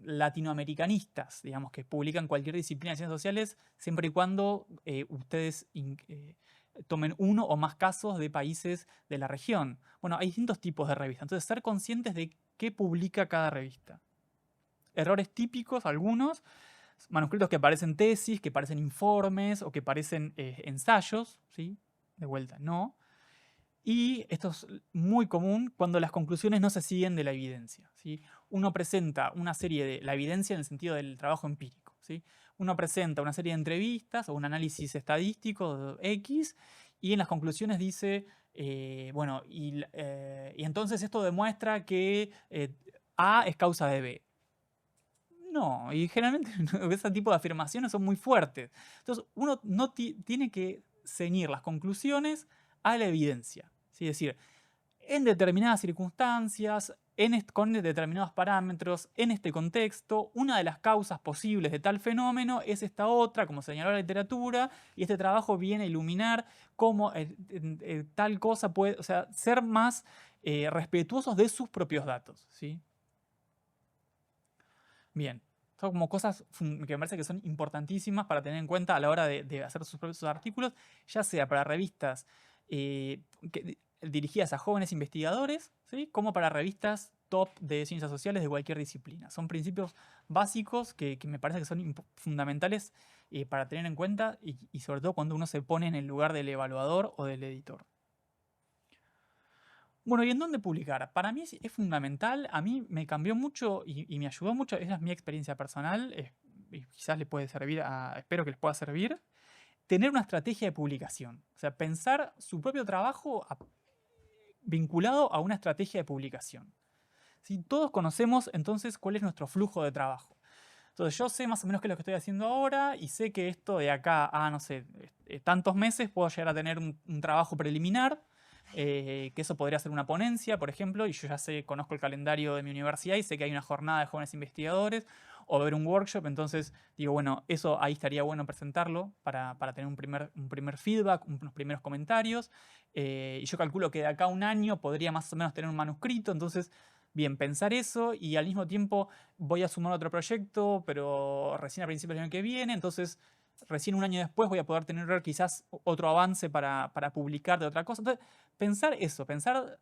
latinoamericanistas, digamos, que publican cualquier disciplina de ciencias sociales siempre y cuando ustedes tomen uno o más casos de países de la región. Bueno, hay distintos tipos de revistas, entonces ser conscientes de qué publica cada revista. Errores típicos, algunos, manuscritos que parecen tesis, que parecen informes o que parecen ensayos, ¿sí? De vuelta, no. Y esto es muy común cuando las conclusiones no se siguen de la evidencia, ¿sí? Uno presenta una serie de la evidencia en el sentido del trabajo empírico, ¿sí? Uno presenta una serie de entrevistas o un análisis estadístico X y en las conclusiones dice, bueno, y entonces esto demuestra que A es causa de B. No, y generalmente ese tipo de afirmaciones son muy fuertes. Entonces uno no tiene que ceñir las conclusiones a la evidencia. ¿Sí? Es decir, en determinadas circunstancias, con determinados parámetros, en este contexto, una de las causas posibles de tal fenómeno es esta otra, como señaló la literatura, y este trabajo viene a iluminar cómo tal cosa puede, o sea, ser más respetuosos de sus propios datos. ¿Sí? Bien. Son como cosas que me parece que son importantísimas para tener en cuenta a la hora de hacer sus propios artículos, ya sea para revistas dirigidas a jóvenes investigadores, ¿sí? Como para revistas top de ciencias sociales de cualquier disciplina. Son principios básicos que me parece que son fundamentales para tener en cuenta y sobre todo cuando uno se pone en el lugar del evaluador o del editor. Bueno, ¿y en dónde publicar? Para mí es fundamental, a mí me cambió mucho y me ayudó mucho, esa es mi experiencia personal, y quizás le puede servir, espero que les pueda servir, tener una estrategia de publicación. O sea, pensar su propio trabajo vinculado a una estrategia de publicación. ¿Sí? Todos conocemos entonces cuál es nuestro flujo de trabajo. Entonces yo sé más o menos qué es lo que estoy haciendo ahora y sé que esto de acá a, no sé, tantos meses puedo llegar a tener un trabajo preliminar, que eso podría ser una ponencia, por ejemplo, y yo ya sé, conozco el calendario de mi universidad y sé que hay una jornada de jóvenes investigadores o ver un workshop, entonces digo, bueno, eso ahí estaría bueno presentarlo para tener un primer feedback, unos primeros comentarios, y yo calculo que de acá a un año podría más o menos tener un manuscrito, entonces, bien, pensar eso y al mismo tiempo voy a sumar otro proyecto, pero recién a principios del año que viene, entonces recién un año después voy a poder tener quizás otro avance para publicar de otra cosa. Entonces, pensar eso, pensar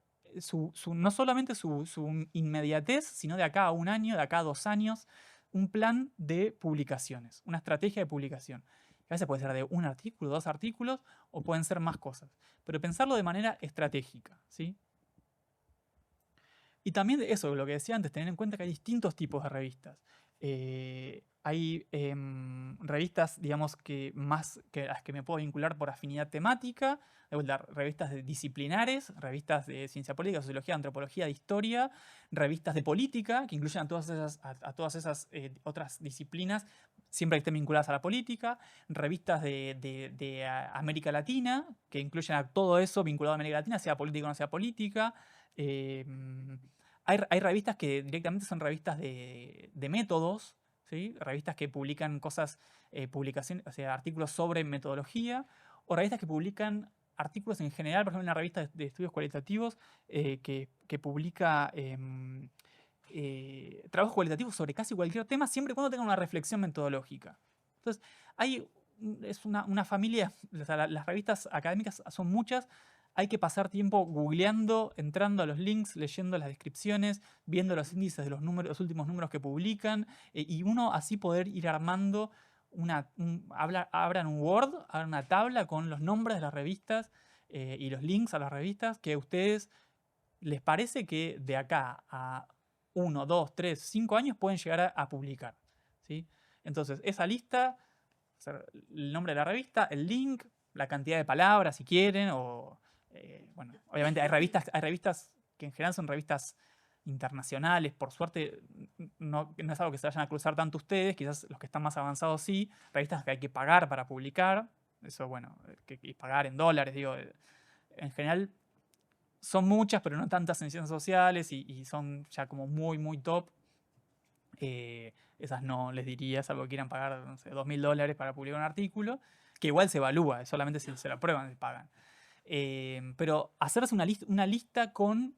no solamente su inmediatez, sino de acá a un año, de acá a 2 años, un plan de publicaciones, una estrategia de publicación. A veces puede ser de un artículo, 2 artículos, o pueden ser más cosas. Pero pensarlo de manera estratégica, ¿sí? Y también eso, lo que decía antes, tener en cuenta que hay distintos tipos de revistas. Hay revistas, digamos, que más que las que me puedo vincular por afinidad temática, revistas disciplinares, revistas de ciencia política, sociología, antropología, de historia, revistas de política, que incluyen a todas esas otras disciplinas, siempre que estén vinculadas a la política, revistas de América Latina, que incluyen a todo eso vinculado a América Latina, sea política o no sea política. Hay revistas que directamente son revistas de métodos, ¿sí? Revistas que publican cosas, o sea, artículos sobre metodología, o revistas que publican artículos en general, por ejemplo, una revista de estudios cualitativos que publica trabajos cualitativos sobre casi cualquier tema, siempre y cuando tengan una reflexión metodológica. Entonces, es una familia, o sea, las revistas académicas son muchas. Hay que pasar tiempo googleando, entrando a los links, leyendo las descripciones, viendo los índices de los últimos números que publican, y uno así poder ir armando abran un Word, abran una tabla con los nombres de las revistas y los links a las revistas que a ustedes les parece que de acá a 1, 2, 3, 5 años pueden llegar a publicar. ¿Sí? Entonces, esa lista, o sea, el nombre de la revista, el link, la cantidad de palabras si quieren, o bueno, obviamente hay revistas que en general son revistas internacionales. Por suerte, no es algo que se vayan a cruzar tanto ustedes, quizás los que están más avanzados sí. Revistas que hay que pagar para publicar, eso, bueno, que pagar en dólares, digo. En general, son muchas, pero no tantas en ciencias sociales y son ya como muy, muy top. Esas no les diría, salvo que quieran pagar, no sé, $2.000 para publicar un artículo, que igual se evalúa, solamente si se lo aprueban, se pagan. Pero hacerse una lista con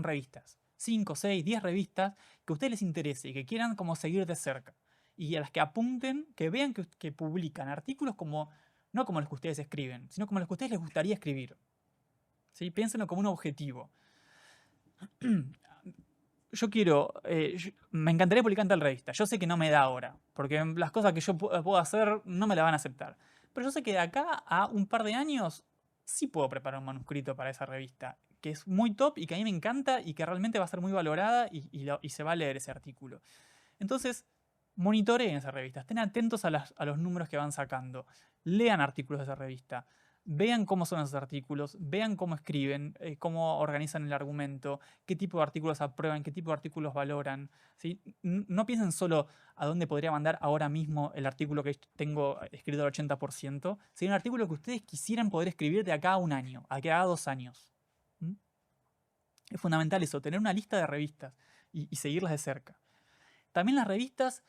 revistas, 5, 6, 10 revistas que a ustedes les interese y que quieran como seguir de cerca. Y a las que apunten, que vean que publican artículos como, no como los que ustedes escriben, sino como los que a ustedes les gustaría escribir. ¿Sí? Piénsenlo como un objetivo. Me encantaría publicar en tal revista. Yo sé que no me da ahora, porque las cosas que yo puedo hacer no me la van a aceptar. Pero yo sé que de acá a un par de años sí puedo preparar un manuscrito para esa revista, que es muy top y que a mí me encanta y que realmente va a ser muy valorada y se va a leer ese artículo. Entonces, monitoreen esa revista, estén atentos a los números que van sacando, lean artículos de esa revista. Vean cómo son esos artículos, vean cómo escriben, cómo organizan el argumento, qué tipo de artículos aprueban, qué tipo de artículos valoran. ¿Sí? No piensen solo a dónde podría mandar ahora mismo el artículo que tengo escrito al 80%, sino un artículo que ustedes quisieran poder escribir de acá a un año, a acá a 2 años. ¿Mm? Es fundamental eso, tener una lista de revistas y seguirlas de cerca. También las revistas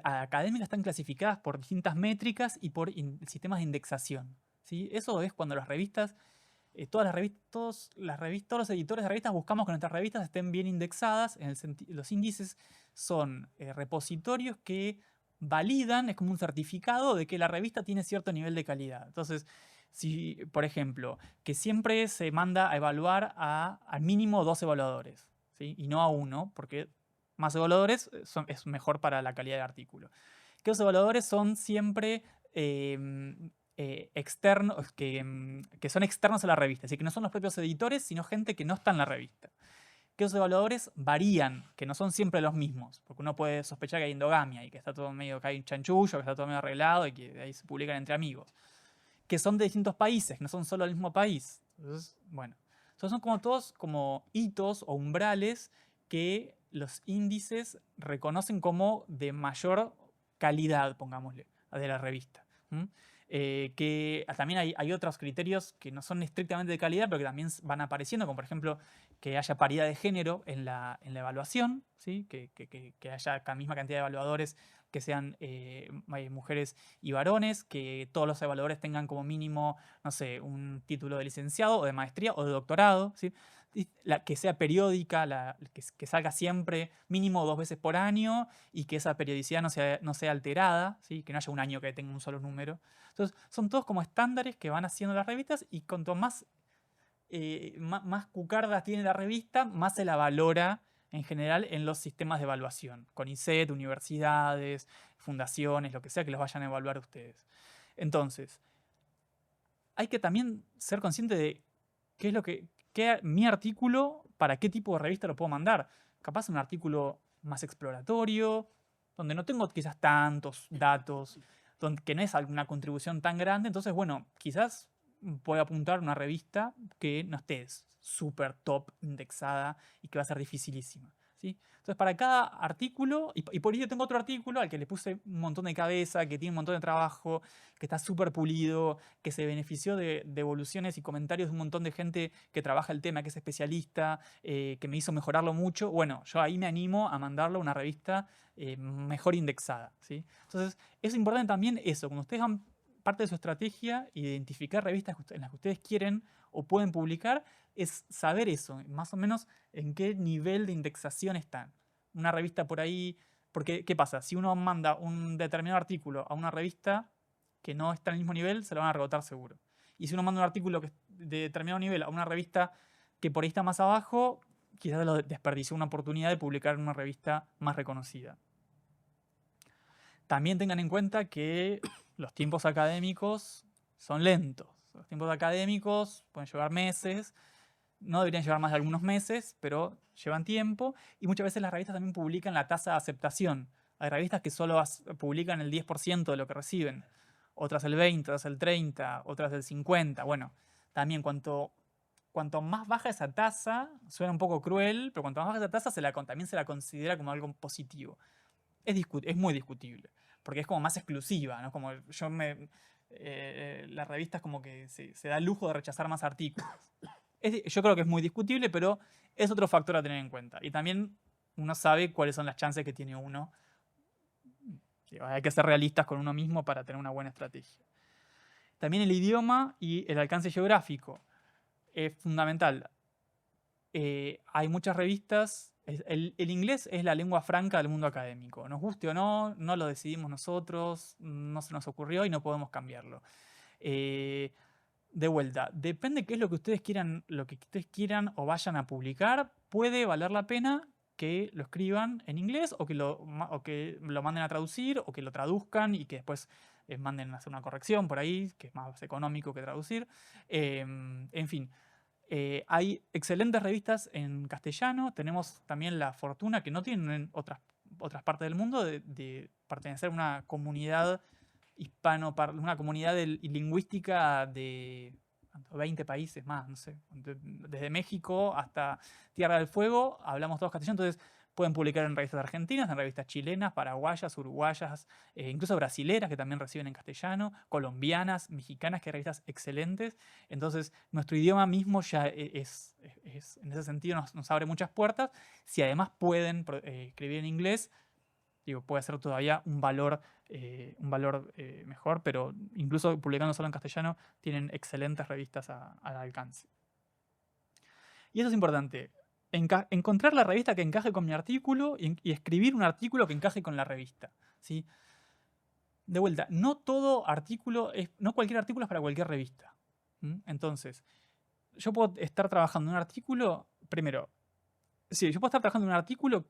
académicas están clasificadas por distintas métricas y por sistemas de indexación. ¿Sí? Eso es cuando las revistas, todos los editores de revistas buscamos que nuestras revistas estén bien indexadas. Los índices son repositorios que validan, es como un certificado de que la revista tiene cierto nivel de calidad. Entonces, si, por ejemplo, que siempre se manda a evaluar al mínimo 2 evaluadores, ¿sí? Y no a 1, porque más evaluadores es mejor para la calidad del artículo. Que los evaluadores son siempre externos, que son externos a la revista, es decir, que no son los propios editores, sino gente que no está en la revista. Que los evaluadores varían, que no son siempre los mismos, porque uno puede sospechar que hay endogamia y que está todo medio, que hay un chanchullo, que está todo medio arreglado y que de ahí se publican entre amigos. Que son de distintos países, que no son solo del mismo país. Entonces, bueno, son como todos como hitos o umbrales que los índices reconocen como de mayor calidad, pongámosle, de la revista. Que también hay otros criterios que no son estrictamente de calidad, pero que también van apareciendo, como por ejemplo que haya paridad de género en la evaluación, ¿sí? que haya la misma cantidad de evaluadores que sean mujeres y varones, que todos los evaluadores tengan como mínimo, no sé, un título de licenciado o de maestría o de doctorado, ¿sí? Que sea periódica, que salga siempre mínimo 2 veces por año y que esa periodicidad no sea alterada, ¿sí? Que no haya un año que tenga un solo número. Entonces, son todos como estándares que van haciendo las revistas y cuanto más cucardas tiene la revista, más se la valora en general en los sistemas de evaluación, CONICET, universidades, fundaciones, lo que sea que los vayan a evaluar ustedes. Entonces, hay que también ser consciente de qué es mi artículo, para qué tipo de revista lo puedo mandar. Capaz un artículo más exploratorio, donde no tengo quizás tantos datos, que no es alguna contribución tan grande. Entonces, bueno, quizás puedo apuntar a una revista que no esté súper top indexada y que va a ser dificilísima. ¿Sí? Entonces, para cada artículo, y por ello tengo otro artículo al que le puse un montón de cabeza, que tiene un montón de trabajo, que está súper pulido, que se benefició de evoluciones y comentarios de un montón de gente que trabaja el tema, que es especialista, que me hizo mejorarlo mucho. Bueno, yo ahí me animo a mandarlo a una revista mejor indexada. ¿Sí? Entonces, es importante también eso, cuando ustedes hagan parte de su estrategia, identificar revistas en las que ustedes quieren o pueden publicar, es saber eso, más o menos en qué nivel de indexación están. Una revista por ahí, porque ¿qué pasa? Si uno manda un determinado artículo a una revista que no está en el mismo nivel, se lo van a rebotar seguro. Y si uno manda un artículo de determinado nivel a una revista que por ahí está más abajo, quizás lo desperdició una oportunidad de publicar en una revista más reconocida. También tengan en cuenta que los tiempos académicos son lentos. Los tiempos académicos pueden llevar meses, no deberían llevar más de algunos meses, pero llevan tiempo. Y muchas veces las revistas también publican la tasa de aceptación. Hay revistas que solo publican el 10% de lo que reciben. Otras el 20%, otras el 30%, otras el 50%. Bueno, también cuanto cuanto más baja esa tasa, suena un poco cruel, pero cuanto más baja esa tasa también se la considera como algo positivo. Es muy discutible, porque es como más exclusiva, ¿no? Como la revista es como que se da el lujo de rechazar más artículos. Yo creo que es muy discutible, pero es otro factor a tener en cuenta. Y también uno sabe cuáles son las chances que tiene uno. Hay que ser realistas con uno mismo para tener una buena estrategia. También el idioma y el alcance geográfico es fundamental. Hay muchas revistas. El inglés es la lengua franca del mundo académico. Nos guste o no, no lo decidimos nosotros, no se nos ocurrió y no podemos cambiarlo. De vuelta, depende qué es lo que ustedes quieran o vayan a publicar. Puede valer la pena que lo escriban en inglés o que lo manden a traducir o que lo traduzcan y que después manden a hacer una corrección por ahí, que es más económico que traducir. En fin, hay excelentes revistas en castellano. Tenemos también la fortuna que no tienen otras partes del mundo de pertenecer a una comunidad una comunidad lingüística de 20 países más, no sé, desde México hasta Tierra del Fuego, hablamos todos castellano, entonces pueden publicar en revistas argentinas, en revistas chilenas, paraguayas, uruguayas, incluso brasileras que también reciben en castellano, colombianas, mexicanas, que hay revistas excelentes. Entonces, nuestro idioma mismo ya en ese sentido nos abre muchas puertas. Si además pueden escribir en inglés, puede ser todavía un valor mejor, pero incluso publicando solo en castellano tienen excelentes revistas al alcance. Y eso es importante, encontrar la revista que encaje con mi artículo y escribir un artículo que encaje con la revista, ¿sí? De vuelta, no cualquier artículo es para cualquier revista. Entonces, yo puedo estar trabajando en un artículo, primero, sí, yo puedo estar trabajando en un artículo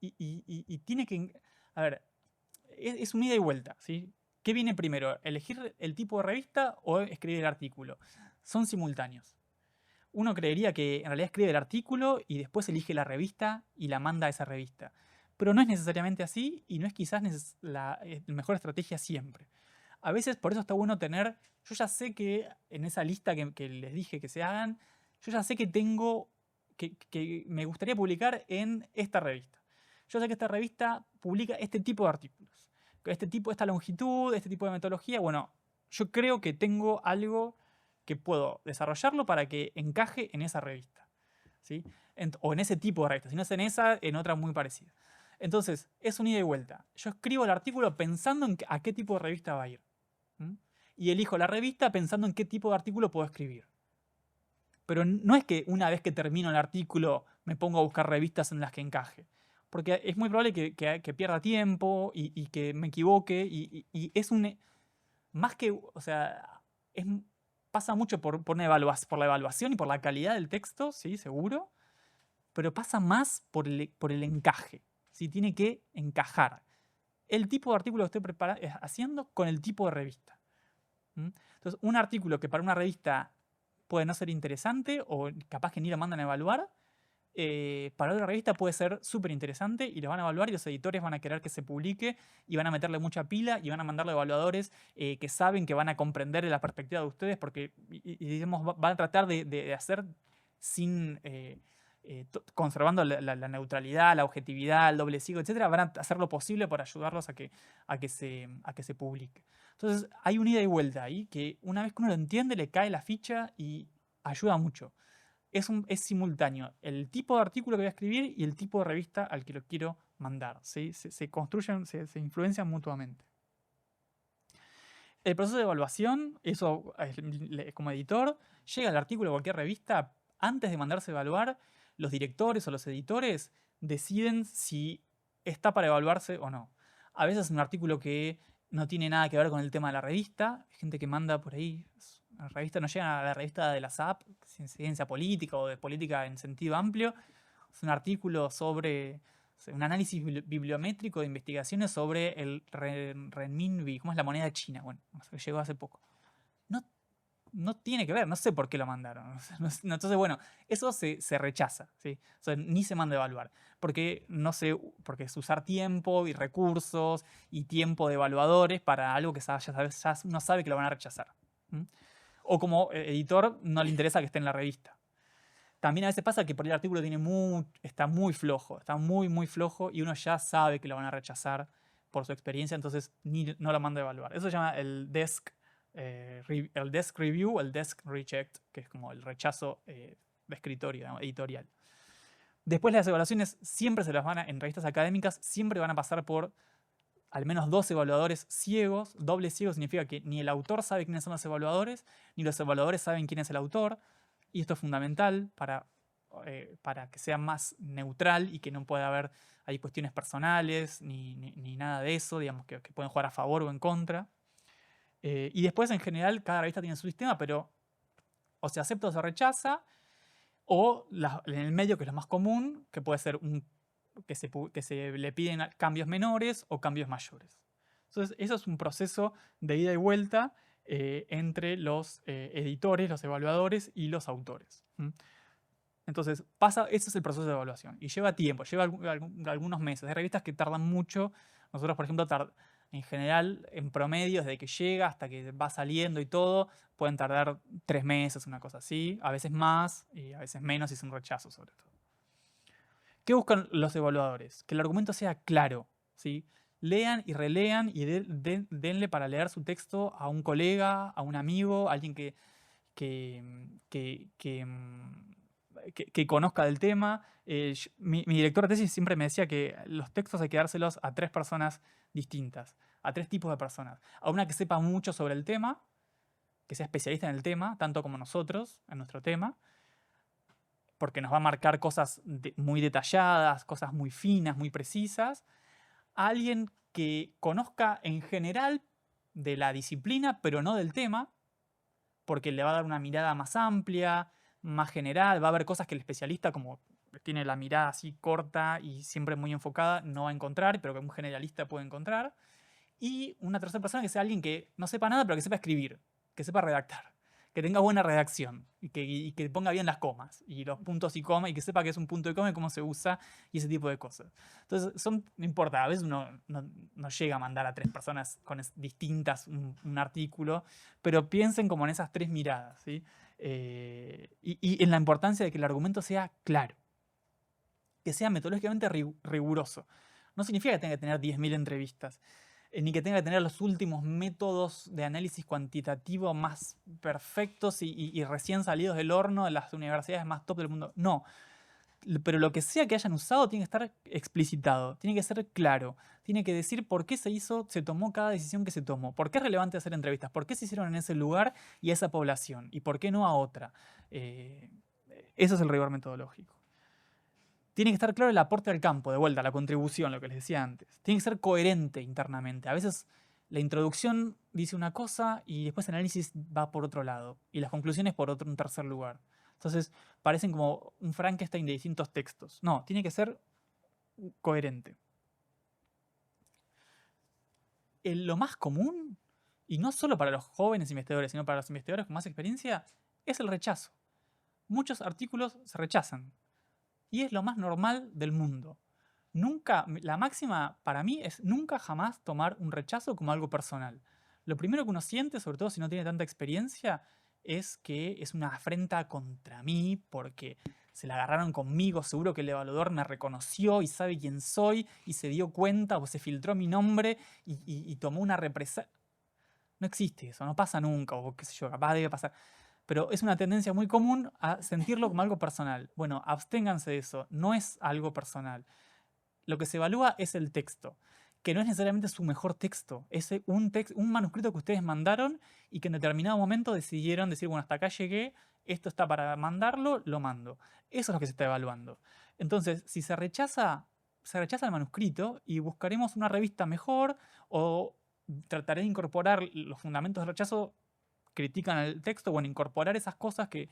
y tiene que... A ver, es un ida y vuelta, ¿sí? ¿Qué viene primero? ¿Elegir el tipo de revista o escribir el artículo? Son simultáneos. Uno creería que en realidad escribe el artículo y después elige la revista y la manda a esa revista. Pero no es necesariamente así y no es quizás la mejor estrategia siempre. A veces por eso está bueno tener... Yo ya sé que en esa lista que les dije que se hagan, yo ya sé que tengo... que me gustaría publicar en esta revista. Yo sé que esta revista publica este tipo de artículos. Esta longitud, este tipo de metodología. Bueno, yo creo que tengo algo que puedo desarrollarlo para que encaje en esa revista, ¿sí? O en ese tipo de revista. Si no es en esa, en otra muy parecida. Entonces, es un ida y vuelta. Yo escribo el artículo pensando en a qué tipo de revista va a ir. Y elijo la revista pensando en qué tipo de artículo puedo escribir. Pero no es que una vez que termino el artículo me pongo a buscar revistas en las que encaje. Porque es muy probable que pierda tiempo y que me equivoque. Y es un... Más que... O sea, pasa mucho por la evaluación y por la calidad del texto, sí, seguro. Pero pasa más por el encaje. ¿Sí? Tiene que encajar el tipo de artículo que estoy haciendo con el tipo de revista. Entonces, un artículo que para una revista puede no ser interesante o capaz que ni lo mandan a evaluar, para otra revista puede ser súper interesante y lo van a evaluar y los editores van a querer que se publique y van a meterle mucha pila y van a mandarle evaluadores que saben que van a comprender la perspectiva de ustedes porque digamos, van a tratar de hacer sin... conservando la neutralidad, la objetividad, el doble ciego, etc., van a hacer lo posible para ayudarlos a que se publique. Entonces hay un ida y vuelta ahí que una vez que uno lo entiende le cae la ficha y ayuda mucho. Es simultáneo el tipo de artículo que voy a escribir y el tipo de revista al que lo quiero mandar, ¿sí? Se construyen, se influencian mutuamente. El proceso de evaluación, eso como editor, llega el artículo a cualquier revista, antes de mandarse a evaluar, los directores o los editores deciden si está para evaluarse o no. A veces es un artículo que no tiene nada que ver con el tema de la revista, hay gente que manda por ahí, la revista no llega a la revista de la SAP, ciencia política o de política en sentido amplio, es un artículo sobre un análisis bibliométrico de investigaciones sobre el renminbi, ¿cómo es la moneda de China? Bueno, llegó hace poco. No tiene que ver, no sé por qué lo mandaron. Entonces, bueno, eso se rechaza, ¿sí? O sea, ni se manda a evaluar. Porque es usar tiempo y recursos y tiempo de evaluadores para algo que ya uno sabe que lo van a rechazar. O como editor no le interesa que esté en la revista. También a veces pasa que por el artículo está muy flojo, está muy flojo y uno ya sabe que lo van a rechazar por su experiencia, entonces no lo manda a evaluar. Eso se llama el desk review, el desk reject, que es como el rechazo de escritorio, digamos, editorial. Después las evaluaciones siempre se las en revistas académicas, siempre van a pasar por al menos 2 evaluadores ciegos. Doble ciego significa que ni el autor sabe quiénes son los evaluadores, ni los evaluadores saben quién es el autor. Y esto es fundamental para que sea más neutral y que no pueda haber ahí cuestiones personales ni nada de eso, digamos, que pueden jugar a favor o en contra. Y después, en general, cada revista tiene su sistema, pero o se acepta o se rechaza, o en el medio, que es lo más común, que puede ser que se le piden cambios menores o cambios mayores. Entonces, eso es un proceso de ida y vuelta entre los editores, los evaluadores y los autores. Entonces, ese es el proceso de evaluación. Y lleva tiempo, lleva algunos meses. Hay revistas que tardan mucho. Nosotros, por ejemplo, en general, en promedio, desde que llega hasta que va saliendo y todo, pueden tardar 3 meses, una cosa así. A veces más y a veces menos, si es un rechazo, sobre todo. ¿Qué buscan los evaluadores? Que el argumento sea claro, ¿sí? Lean y relean y denle para leer su texto a un colega, a un amigo, a alguien que conozca del tema. Mi director de tesis siempre me decía que los textos hay que dárselos a 3 personas distintas, a 3 tipos de personas. A una que sepa mucho sobre el tema, que sea especialista en el tema, tanto como nosotros, en nuestro tema, porque nos va a marcar cosas muy detalladas, cosas muy finas, muy precisas. A alguien que conozca en general de la disciplina, pero no del tema, porque le va a dar una mirada más amplia, más general, va a haber cosas que el especialista, como tiene la mirada así corta y siempre muy enfocada, no va a encontrar, pero que un generalista puede encontrar. Y una tercera persona que sea alguien que no sepa nada, pero que sepa escribir, que sepa redactar, que tenga buena redacción y que ponga bien las comas y los puntos y comas y que sepa qué es un punto y coma y cómo se usa y ese tipo de cosas. Entonces, no importa, a veces uno no llega a mandar a 3 personas distintas un artículo, pero piensen como en esas 3 miradas, ¿sí? Y en la importancia de que el argumento sea claro, que sea metodológicamente riguroso. No significa que tenga que tener 10.000 entrevistas, ni que tenga que tener los últimos métodos de análisis cuantitativo más perfectos y recién salidos del horno de las universidades más top del mundo. No. Pero lo que sea que hayan usado tiene que estar explicitado, tiene que ser claro, tiene que decir por qué se tomó cada decisión que se tomó, por qué es relevante hacer entrevistas, por qué se hicieron en ese lugar y a esa población, y por qué no a otra. Eso es el rigor metodológico. Tiene que estar claro el aporte al campo, de vuelta, la contribución, lo que les decía antes. Tiene que ser coherente internamente. A veces la introducción dice una cosa y después el análisis va por otro lado. Y las conclusiones por un tercer lugar. Entonces parecen como un Frankenstein de distintos textos. No, tiene que ser coherente. Lo más común, y no solo para los jóvenes investigadores, sino para los investigadores con más experiencia, es el rechazo. Muchos artículos se rechazan. Y es lo más normal del mundo. La máxima para mí es nunca jamás tomar un rechazo como algo personal. Lo primero que uno siente, sobre todo si no tiene tanta experiencia, es que es una afrenta contra mí porque se la agarraron conmigo, seguro que el evaluador me reconoció y sabe quién soy y se dio cuenta o se filtró mi nombre y tomó una represalia. No existe eso, no pasa nunca, o qué sé yo, capaz debe pasar. Pero es una tendencia muy común a sentirlo como algo personal. Bueno, absténganse de eso, no es algo personal. Lo que se evalúa es el texto, que no es necesariamente su mejor texto, es un manuscrito que ustedes mandaron y que en determinado momento decidieron decir, bueno, hasta acá llegué, esto está para mandarlo, lo mando. Eso es lo que se está evaluando. Entonces, si se rechaza el manuscrito y buscaremos una revista mejor o trataré de incorporar los fundamentos del rechazo, critican el texto, bueno, incorporar esas cosas que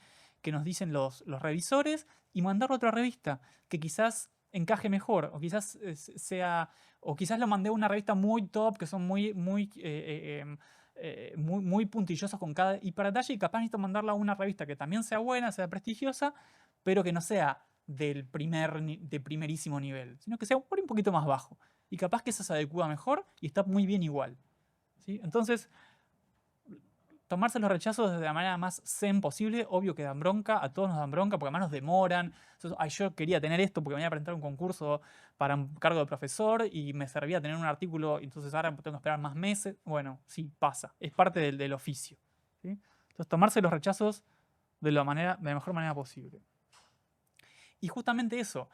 nos dicen los revisores y mandarlo a otra revista que quizás encaje mejor, o quizás lo mandé a una revista muy top, que son muy puntillosos con cada hiperatalle, y capaz necesito mandarla a una revista que también sea buena, sea prestigiosa, pero que no sea de primerísimo nivel, sino que sea un poquito más bajo. Y capaz que esa se adecua mejor y está muy bien igual. ¿Sí? Entonces, tomarse los rechazos de la manera más zen posible. Obvio que dan bronca, a todos nos dan bronca, porque además nos demoran. Entonces, ay, yo quería tener esto porque me iba a presentar un concurso para un cargo de profesor y me servía tener un artículo, entonces ahora tengo que esperar más meses. Bueno, sí, pasa. Es parte del oficio. ¿Sí? Entonces, tomarse los rechazos de la mejor manera posible. Y justamente eso,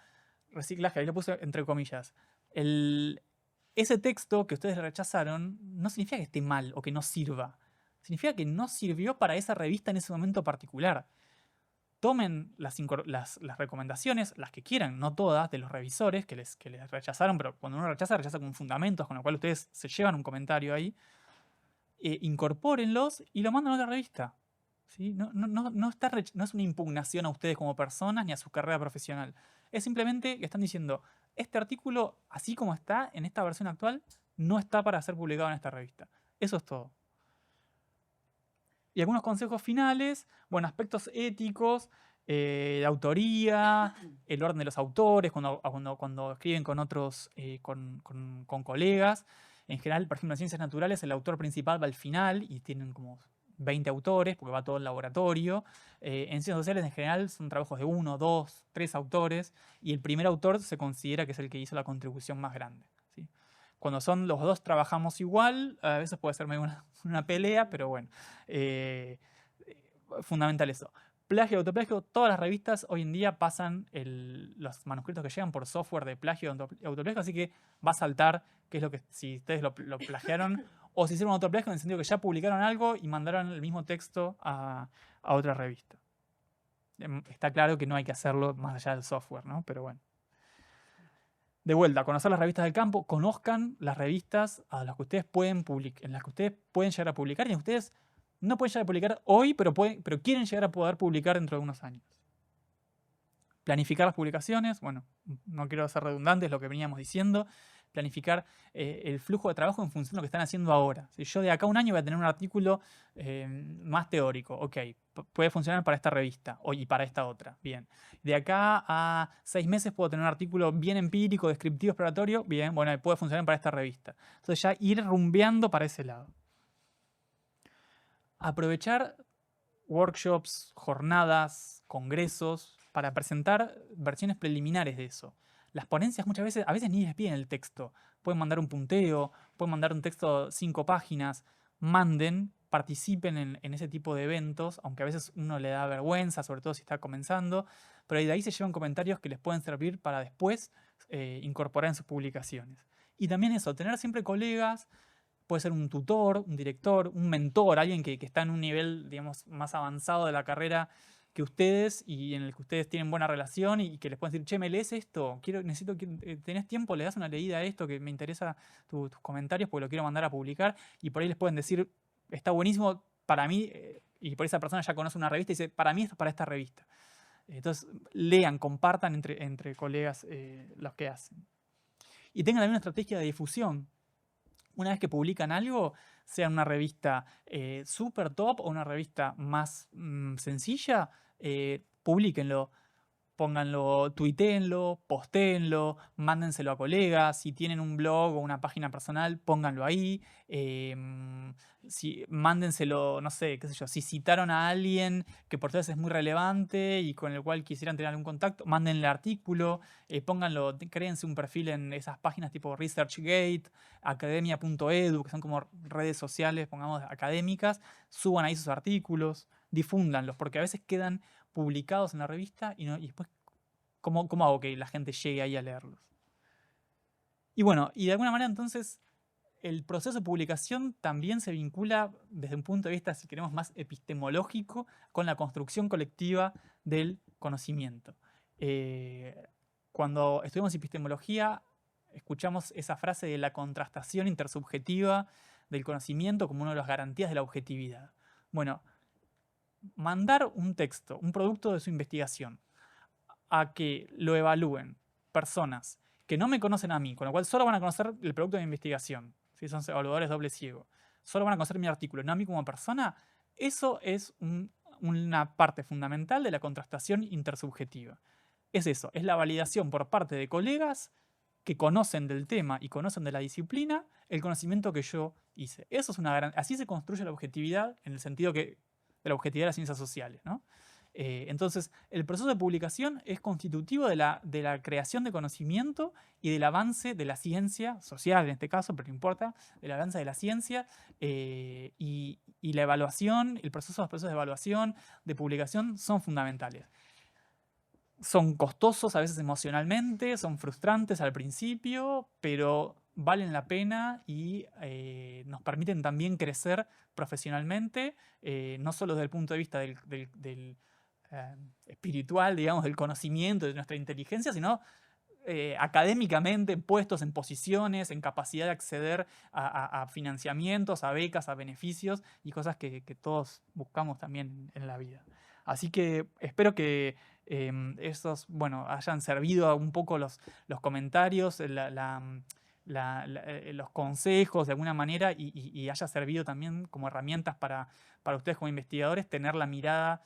reciclaje, ahí lo puse entre comillas. Ese texto que ustedes rechazaron no significa que esté mal o que no sirva. Significa que no sirvió para esa revista en ese momento particular. Tomen las recomendaciones, las que quieran, no todas, de los revisores que les rechazaron, pero cuando uno rechaza con fundamentos, con lo cual ustedes se llevan un comentario ahí, incorpórenlos y lo mandan a otra revista. ¿Sí? No es una impugnación a ustedes como personas ni a su carrera profesional. Es simplemente que están diciendo, este artículo, así como está en esta versión actual, no está para ser publicado en esta revista. Eso es todo. Y algunos consejos finales, bueno, aspectos éticos, de autoría, el orden de los autores, cuando escriben con otros, con colegas. En general, por ejemplo, en ciencias naturales, el autor principal va al final y tienen como 20 autores, porque va todo el laboratorio. En ciencias sociales, en general, son trabajos de 1, 2, 3 autores, y el primer autor se considera que es el que hizo la contribución más grande. ¿Sí? Cuando son los dos trabajamos igual, a veces puede ser medio una pelea, pero bueno, fundamental eso. Plagio y autoplagio, todas las revistas hoy en día pasan los manuscritos que llegan por software de plagio y autoplagio, así que va a saltar qué es lo que, si ustedes lo plagiaron o si hicieron autoplagio en el sentido que ya publicaron algo y mandaron el mismo texto a otra revista. Está claro que no hay que hacerlo más allá del software, ¿no? Pero bueno. De vuelta, conocer las revistas del campo, conozcan las revistas a las que ustedes pueden publicar, en las que ustedes pueden llegar a publicar y ustedes no pueden llegar a publicar hoy, pero quieren llegar a poder publicar dentro de unos años. Planificar las publicaciones, bueno, no quiero ser redundante, es lo que veníamos diciendo. Planificar el flujo de trabajo en función de lo que están haciendo ahora. Si yo de acá a un año voy a tener un artículo más teórico, ok, puede funcionar para esta revista y para esta otra, bien. De acá a 6 meses puedo tener un artículo bien empírico, descriptivo, exploratorio, bien, bueno, puede funcionar para esta revista. Entonces ya ir rumbeando para ese lado. Aprovechar workshops, jornadas, congresos, para presentar versiones preliminares de eso. Las ponencias muchas veces, a veces ni les piden el texto. Pueden mandar un punteo, pueden mandar un texto de 5 páginas. Manden, participen en ese tipo de eventos, aunque a veces uno le da vergüenza, sobre todo si está comenzando, pero de ahí se llevan comentarios que les pueden servir para después incorporar en sus publicaciones. Y también eso, tener siempre colegas, puede ser un tutor, un director, un mentor, alguien que está en un nivel, digamos, más avanzado de la carrera que ustedes y en el que ustedes tienen buena relación y que les pueden decir, che, ¿me lees esto? ¿Tenés tiempo? ¿Le das una leída a esto? Que me interesa tus comentarios porque lo quiero mandar a publicar. Y por ahí les pueden decir, está buenísimo para mí, y por esa persona ya conoce una revista y dice, para mí esto es para esta revista. Entonces, lean, compartan entre colegas los que hacen. Y tengan también una estrategia de difusión. Una vez que publican algo, sea una revista super top o una revista más sencilla, publíquenlo, pónganlo, tuiteenlo, postéenlo, mándenselo a colegas. Si tienen un blog o una página personal, pónganlo ahí. Mándenselo, no sé, qué sé yo, si citaron a alguien que por ustedes es muy relevante y con el cual quisieran tener algún contacto, mándenle artículo, pónganlo, créense un perfil en esas páginas tipo ResearchGate, academia.edu, que son como redes sociales, pongamos, académicas, suban ahí sus artículos, difúndanlos, porque a veces quedan publicados en la revista y después, ¿cómo hago que la gente llegue ahí a leerlos? Y bueno, y de alguna manera entonces el proceso de publicación también se vincula desde un punto de vista, si queremos, más epistemológico con la construcción colectiva del conocimiento. Cuando estudiamos epistemología, escuchamos esa frase de la contrastación intersubjetiva del conocimiento como una de las garantías de la objetividad. Bueno, mandar un texto, un producto de su investigación, a que lo evalúen personas que no me conocen a mí, con lo cual solo van a conocer el producto de mi investigación, si son evaluadores doble ciego, solo van a conocer mi artículo, no a mí como persona, eso es una parte fundamental de la contrastación intersubjetiva. Es eso, es la validación por parte de colegas que conocen del tema y conocen de la disciplina el conocimiento que yo hice. Eso es así se construye la objetividad en el sentido de la objetividad de las ciencias sociales, ¿no? Entonces, el proceso de publicación es constitutivo de la creación de conocimiento y del avance de la ciencia social, en este caso, pero no importa, del avance de la ciencia y la evaluación, los procesos de evaluación, de publicación son fundamentales. Son costosos a veces emocionalmente, son frustrantes al principio, pero valen la pena y nos permiten también crecer profesionalmente, no solo desde el punto de vista del espiritual, digamos, del conocimiento, de nuestra inteligencia, sino académicamente puestos en posiciones, en capacidad de acceder a financiamientos, a becas, a beneficios y cosas que todos buscamos también en la vida. Así que espero que estos, bueno, hayan servido un poco los comentarios, los consejos de alguna manera y haya servido también como herramientas para ustedes como investigadores tener la mirada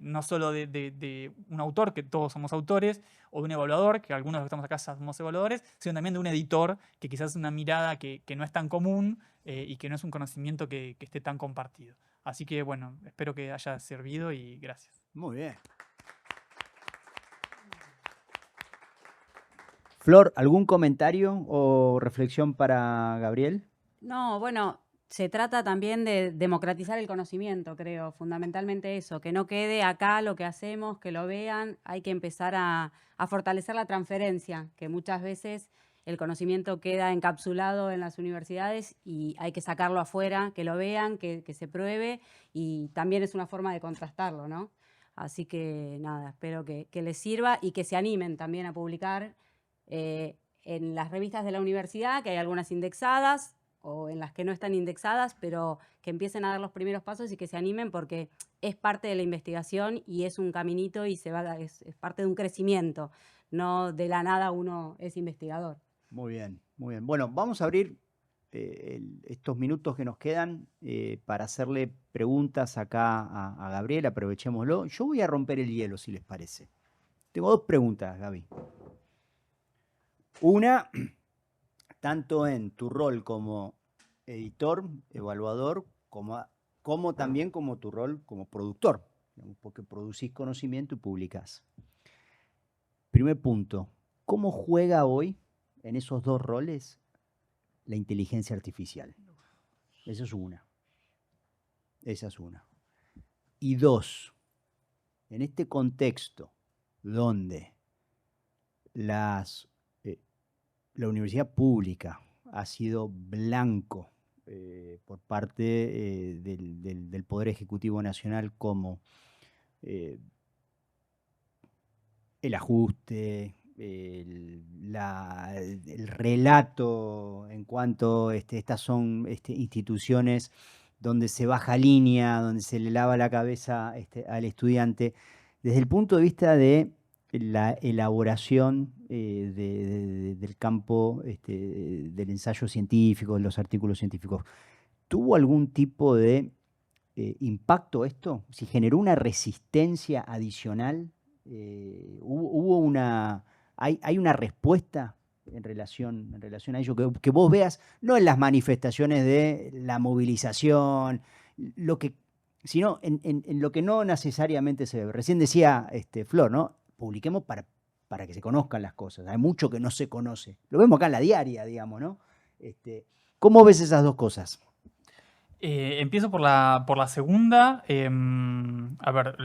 no solo de un autor, que todos somos autores, o de un evaluador, que algunos de los que estamos acá somos evaluadores, sino también de un editor, que quizás es una mirada que no es tan común y que no es un conocimiento que esté tan compartido. Así que bueno, espero que haya servido y gracias. Muy bien. Flor, ¿algún comentario o reflexión para Gabriel? No, bueno, se trata también de democratizar el conocimiento, creo, fundamentalmente eso, que no quede acá lo que hacemos, que lo vean, hay que empezar a fortalecer la transferencia, que muchas veces el conocimiento queda encapsulado en las universidades y hay que sacarlo afuera, que lo vean, que se pruebe y también es una forma de contrastarlo, ¿no? Así que nada, espero que les sirva y que se animen también a publicar en las revistas de la universidad, que hay algunas indexadas o en las que no están indexadas, pero que empiecen a dar los primeros pasos y que se animen porque es parte de la investigación y es un caminito y es parte de un crecimiento, no de la nada uno es investigador. Muy bien, muy bien. Bueno, vamos a abrir estos minutos que nos quedan para hacerle preguntas acá a Gabriel, aprovechémoslo. Yo voy a romper el hielo, si les parece. Tengo dos preguntas, Gaby. Una, tanto en tu rol como editor, evaluador, como también como tu rol como productor, porque producís conocimiento y publicás. Primer punto, ¿cómo juega hoy en esos dos roles la inteligencia artificial? Esa es una. Esa es una. Y dos, en este contexto donde la universidad pública ha sido blanco por parte del Poder Ejecutivo Nacional como el ajuste, el relato en cuanto estas son instituciones donde se baja línea, donde se le lava la cabeza al estudiante, desde el punto de vista de la elaboración del campo del ensayo científico, de los artículos científicos. ¿Tuvo algún tipo de impacto esto? ¿Si generó una resistencia adicional? ¿Hay una respuesta en relación a ello que vos veas, no en las manifestaciones de la movilización, sino en lo que no necesariamente se ve? Recién decía Flor, ¿no? Publiquemos para que se conozcan las cosas. Hay mucho que no se conoce. Lo vemos acá en la diaria, digamos, ¿no? ¿Cómo ves esas dos cosas? Empiezo por la segunda. A ver,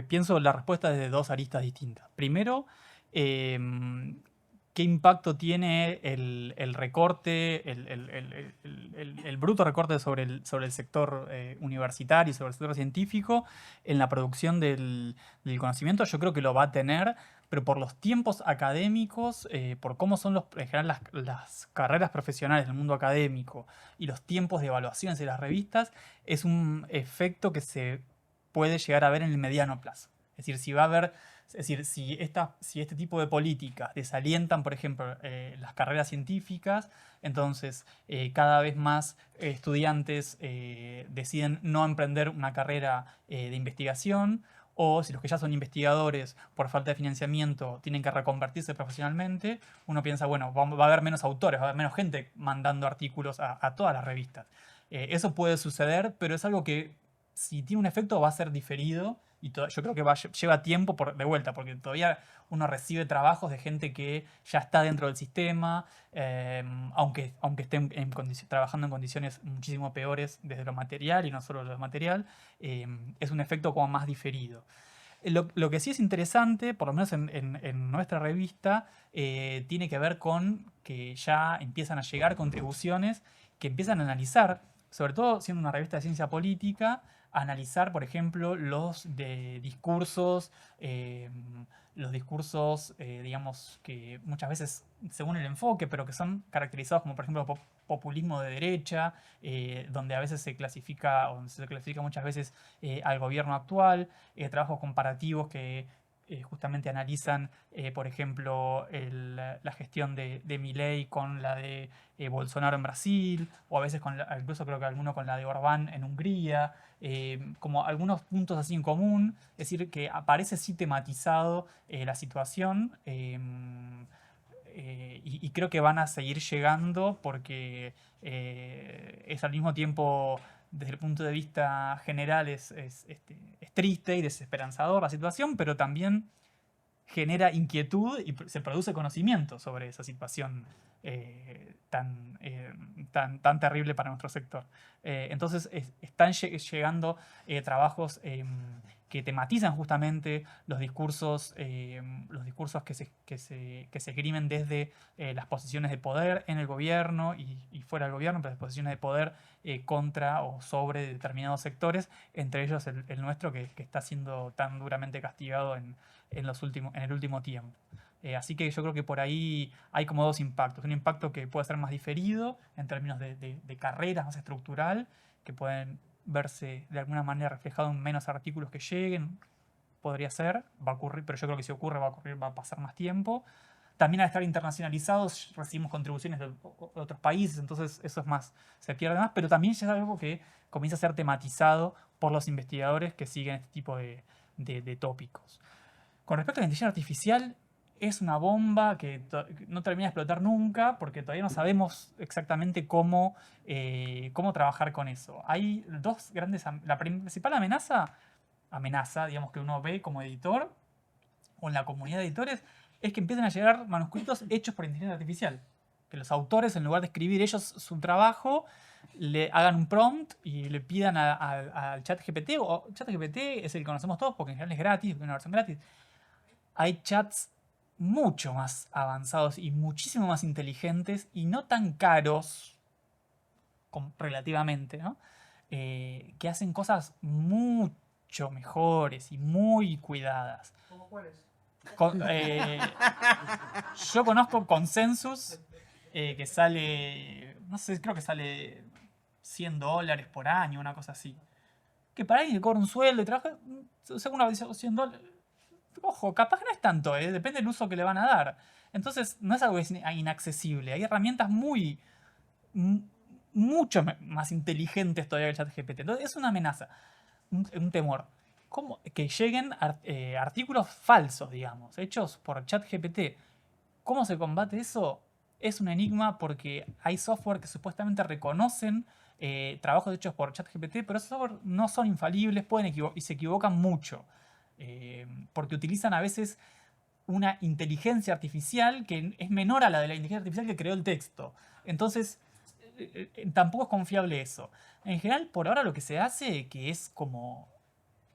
pienso la respuesta desde dos aristas distintas. Primero, ¿qué impacto tiene el recorte, el bruto recorte sobre el sector universitario, sobre el sector científico en la producción del conocimiento? Yo creo que lo va a tener, pero por los tiempos académicos, por cómo son en general las carreras profesionales del mundo académico y los tiempos de evaluaciones de las revistas, es un efecto que se puede llegar a ver en el mediano plazo. Es decir, si este tipo de políticas desalientan, por ejemplo, las carreras científicas, entonces cada vez más estudiantes deciden no emprender una carrera de investigación o si los que ya son investigadores por falta de financiamiento tienen que reconvertirse profesionalmente, uno piensa, bueno, va a haber menos autores, va a haber menos gente mandando artículos a todas las revistas. Eso puede suceder, pero es algo que si tiene un efecto va a ser diferido y yo creo que lleva tiempo de vuelta, porque todavía uno recibe trabajos de gente que ya está dentro del sistema, aunque estén trabajando en condiciones muchísimo peores desde lo material y no solo lo material, es un efecto como más diferido. Lo que sí es interesante, por lo menos en nuestra revista, tiene que ver con que ya empiezan a llegar contribuciones que empiezan a analizar, sobre todo siendo una revista de ciencia política, analizar, por ejemplo, los discursos, digamos, que muchas veces, según el enfoque, pero que son caracterizados como, por ejemplo, populismo de derecha, donde a veces se clasifica muchas veces al gobierno actual, trabajos comparativos que justamente analizan, por ejemplo, la gestión de Milei con la de Bolsonaro en Brasil, o a veces incluso creo que alguno con la de Orbán en Hungría, como algunos puntos así en común, es decir, que aparece sí tematizado la situación, y creo que van a seguir llegando porque es al mismo tiempo, desde el punto de vista general, es triste y desesperanzador la situación, pero también genera inquietud y se produce conocimiento sobre esa situación tan terrible para nuestro sector. Entonces están llegando trabajos que tematizan justamente los discursos que se esgrimen desde las posiciones de poder en el gobierno y fuera del gobierno, pero las posiciones de poder contra o sobre determinados sectores, entre ellos el nuestro, que está siendo tan duramente castigado en el último tiempo. Así que yo creo que por ahí hay como dos impactos. Un impacto que puede ser más diferido en términos de carreras, más estructural, que pueden verse de alguna manera reflejado en menos artículos que lleguen. Podría ser, va a ocurrir, pero yo creo que si ocurre va a pasar más tiempo. También al estar internacionalizados recibimos contribuciones de otros países, entonces eso es más, se pierde más, pero también ya es algo que comienza a ser tematizado por los investigadores que siguen este tipo de tópicos. Con respecto a la inteligencia artificial, es una bomba que no termina de explotar nunca porque todavía no sabemos exactamente cómo trabajar con eso. Hay dos grandes... La principal amenaza, digamos, que uno ve como editor o en la comunidad de editores, es que empiezan a llegar manuscritos hechos por inteligencia artificial. Que los autores, en lugar de escribir ellos su trabajo, le hagan un prompt y le pidan al ChatGPT, o ChatGPT es el que conocemos todos porque en general es gratis, es una versión gratis. Hay chats mucho más avanzados y muchísimo más inteligentes y no tan caros relativamente, ¿no? Que hacen cosas mucho mejores y muy cuidadas. ¿Cómo cuáles? Yo conozco Consensus, que sale, no sé, creo que sale $100 por año, una cosa así. Que para alguien que cobra un sueldo y trabaja, según una dice $100, ojo, capaz que no es tanto, depende del uso que le van a dar. Entonces, no es algo que es inaccesible. Hay herramientas mucho más inteligentes todavía que el ChatGPT. Entonces, es una amenaza, un temor. Que lleguen artículos falsos, digamos, hechos por ChatGPT. ¿Cómo se combate eso? Es un enigma porque hay software que supuestamente reconocen trabajos hechos por ChatGPT, pero esos software no son infalibles, y se equivocan mucho. Porque utilizan a veces una inteligencia artificial que es menor a la de la inteligencia artificial que creó el texto. Entonces, tampoco es confiable eso. En general, por ahora lo que se hace, que es como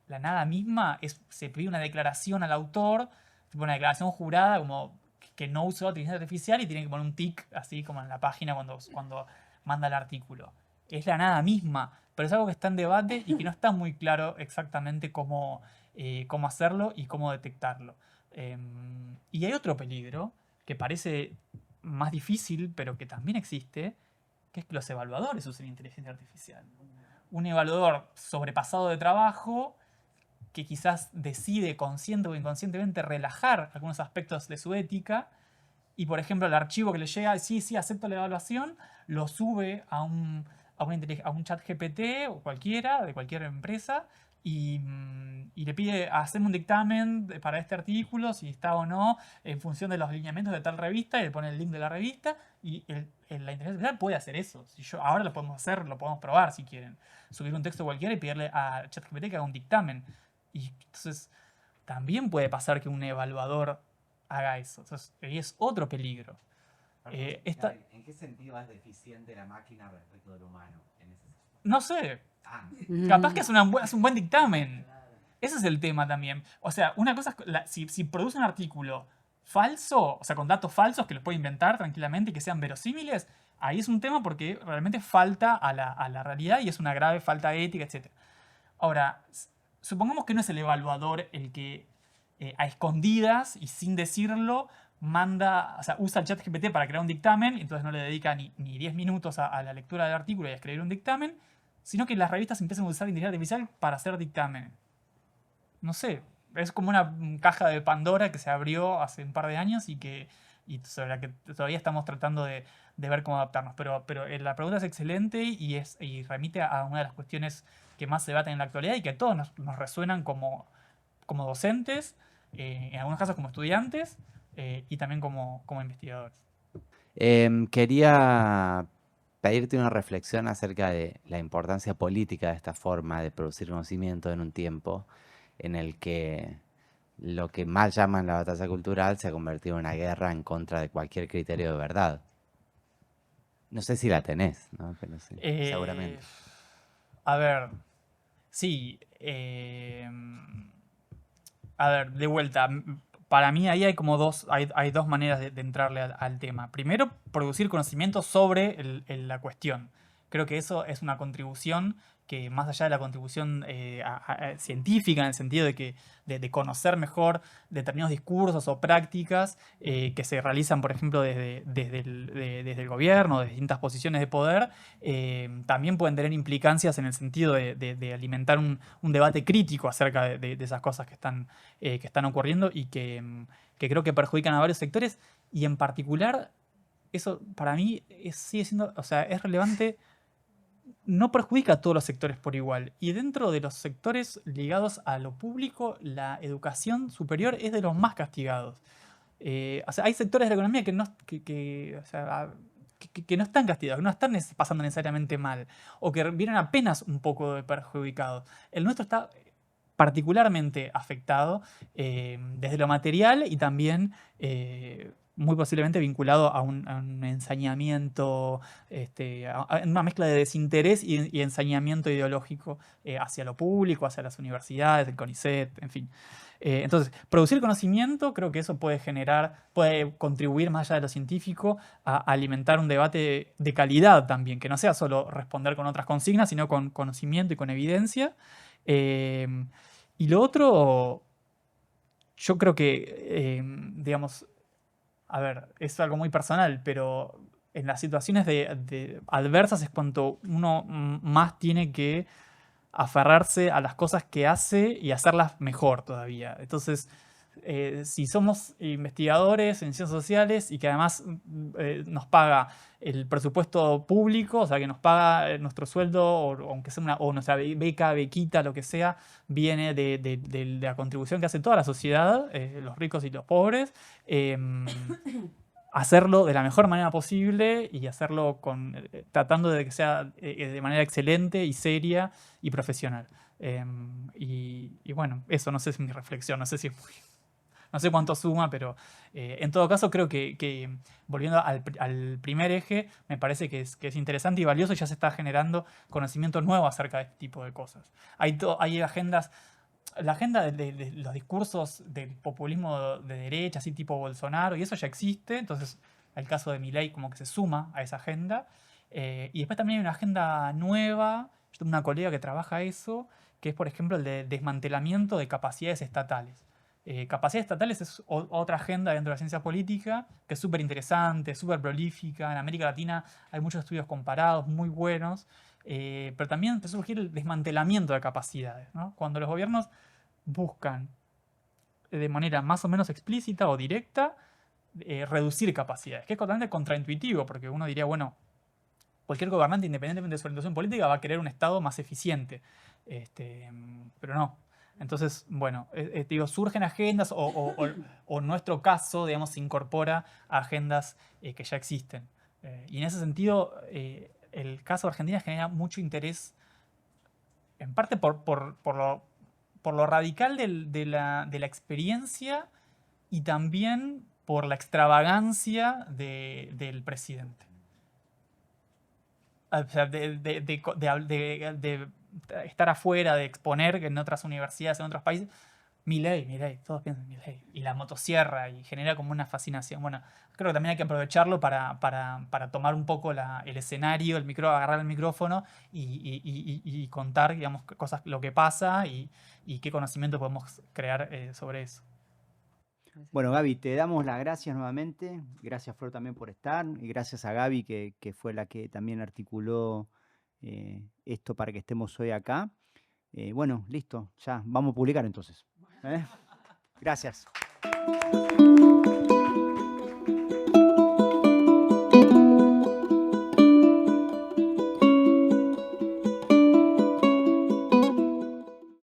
la nada misma, se pide una declaración al autor, tipo una declaración jurada como que no usó inteligencia artificial y tiene que poner un tic así como en la página cuando manda el artículo. Es la nada misma, pero es algo que está en debate y que no está muy claro exactamente cómo hacerlo y cómo detectarlo. Y hay otro peligro que parece más difícil, pero que también existe, que es que los evaluadores usen inteligencia artificial. Un evaluador sobrepasado de trabajo que quizás decide consciente o inconscientemente relajar algunos aspectos de su ética y, por ejemplo, el archivo que le llega, sí, acepto la evaluación, lo sube a un chat GPT o cualquiera, de cualquier empresa, y le pide hacer un dictamen para este artículo, si está o no, en función de los lineamientos de tal revista, y le pone el link de la revista, y la inteligencia artificial puede hacer eso. Ahora lo podemos hacer, lo podemos probar si quieren. Subir un texto cualquiera y pedirle a ChatGPT que haga un dictamen. Y entonces también puede pasar que un evaluador haga eso. Entonces, ahí es otro peligro. ¿En qué sentido es deficiente la máquina respecto del humano? No sé. Ah, Capaz que es un buen dictamen. Ese es el tema también. O sea, una cosa es si produce un artículo falso, o sea, con datos falsos que los puede inventar tranquilamente y que sean verosímiles, ahí es un tema porque realmente falta a la realidad y es una grave falta de ética, etc. Ahora, supongamos que no es el evaluador el que a escondidas y sin decirlo usa el ChatGPT para crear un dictamen, entonces no le dedica ni 10 minutos a la lectura del artículo y a escribir un dictamen, sino que las revistas empiezan a usar inteligencia artificial para hacer dictamen. No sé, es como una caja de Pandora que se abrió hace un par de años y sobre la que todavía estamos tratando de ver cómo adaptarnos. Pero la pregunta es excelente y remite a una de las cuestiones que más se debaten en la actualidad y que a todos nos resuenan como docentes, en algunos casos como estudiantes y también como investigadores. Quería pedirte una reflexión acerca de la importancia política de esta forma de producir conocimiento en un tiempo en el que lo que mal llaman la batalla cultural se ha convertido en una guerra en contra de cualquier criterio de verdad. No sé si la tenés, ¿no? Pero sí, seguramente. A ver, sí. A ver, de vuelta. Para mí ahí hay como hay dos maneras de entrarle al tema. Primero, producir conocimiento sobre la cuestión. Creo que eso es una contribución que, más allá de la contribución científica, en el sentido de conocer mejor determinados discursos o prácticas que se realizan, por ejemplo, desde el gobierno, de distintas posiciones de poder, también pueden tener implicancias en el sentido de alimentar un debate crítico acerca de esas cosas que están ocurriendo y que creo que perjudican a varios sectores, y en particular, eso para mí sigue siendo, o sea, es relevante. No perjudica a todos los sectores por igual. Y dentro de los sectores ligados a lo público, la educación superior es de los más castigados. O sea, hay sectores de la economía que no están castigados, que no están pasando necesariamente mal, o que vienen apenas un poco perjudicados. El nuestro está particularmente afectado desde lo material y también muy posiblemente vinculado a un ensañamiento, a una mezcla de desinterés y ensañamiento ideológico hacia lo público, hacia las universidades, el CONICET, en fin. Entonces, producir conocimiento, creo que eso puede contribuir, más allá de lo científico, a alimentar un debate de calidad también, que no sea solo responder con otras consignas, sino con conocimiento y con evidencia. Y lo otro, yo creo que, digamos, a ver, es algo muy personal, pero en las situaciones adversas es cuando uno más tiene que aferrarse a las cosas que hace y hacerlas mejor todavía. Entonces, si somos investigadores en ciencias sociales y que además nos paga el presupuesto público, o sea, que nos paga nuestro sueldo, o aunque sea o nuestra bequita, lo que sea, viene de la contribución que hace toda la sociedad, los ricos y los pobres, hacerlo de la mejor manera posible y hacerlo tratando de que sea de manera excelente y seria y profesional. Y bueno, eso no sé si es mi reflexión, no sé si es no sé cuánto suma, pero en todo caso creo que volviendo al primer eje, me parece que es interesante y valioso, y ya se está generando conocimiento nuevo acerca de este tipo de cosas. Hay agendas. La agenda de los discursos del populismo de derecha, así tipo Bolsonaro, y eso ya existe. Entonces, el caso de Milei como que se suma a esa agenda. Y después también hay una agenda nueva. Yo tengo una colega que trabaja eso, que es, por ejemplo, el de desmantelamiento de capacidades estatales. Capacidades estatales es otra agenda dentro de la ciencia política que es súper interesante, súper prolífica. En América Latina hay muchos estudios comparados muy buenos. Pero también empezó a surgir el desmantelamiento de capacidades, ¿no? Cuando los gobiernos buscan de manera más o menos explícita o directa reducir capacidades, que es totalmente contraintuitivo, porque uno diría, bueno, cualquier gobernante, independientemente de su orientación política, va a querer un Estado más eficiente. Pero no. Entonces, bueno, digo, surgen agendas o nuestro caso, digamos, se incorpora a agendas que ya existen. Y en ese sentido, el caso de Argentina genera mucho interés, en parte por lo radical de la experiencia y también por la extravagancia del presidente. O sea, de estar afuera, de exponer que en otras universidades, en otros países, Milei, todos piensan Milei. Y la motosierra, y genera como una fascinación. Bueno, creo que también hay que aprovecharlo para tomar un poco el escenario, agarrar el micrófono y contar, digamos, cosas, lo que pasa y qué conocimiento podemos crear sobre eso. Bueno, Gaby, te damos las gracias nuevamente. Gracias, Flor, también por estar. Y gracias a Gaby, que fue la que también articuló esto para que estemos hoy acá. Bueno, listo, ya vamos a publicar entonces. Gracias.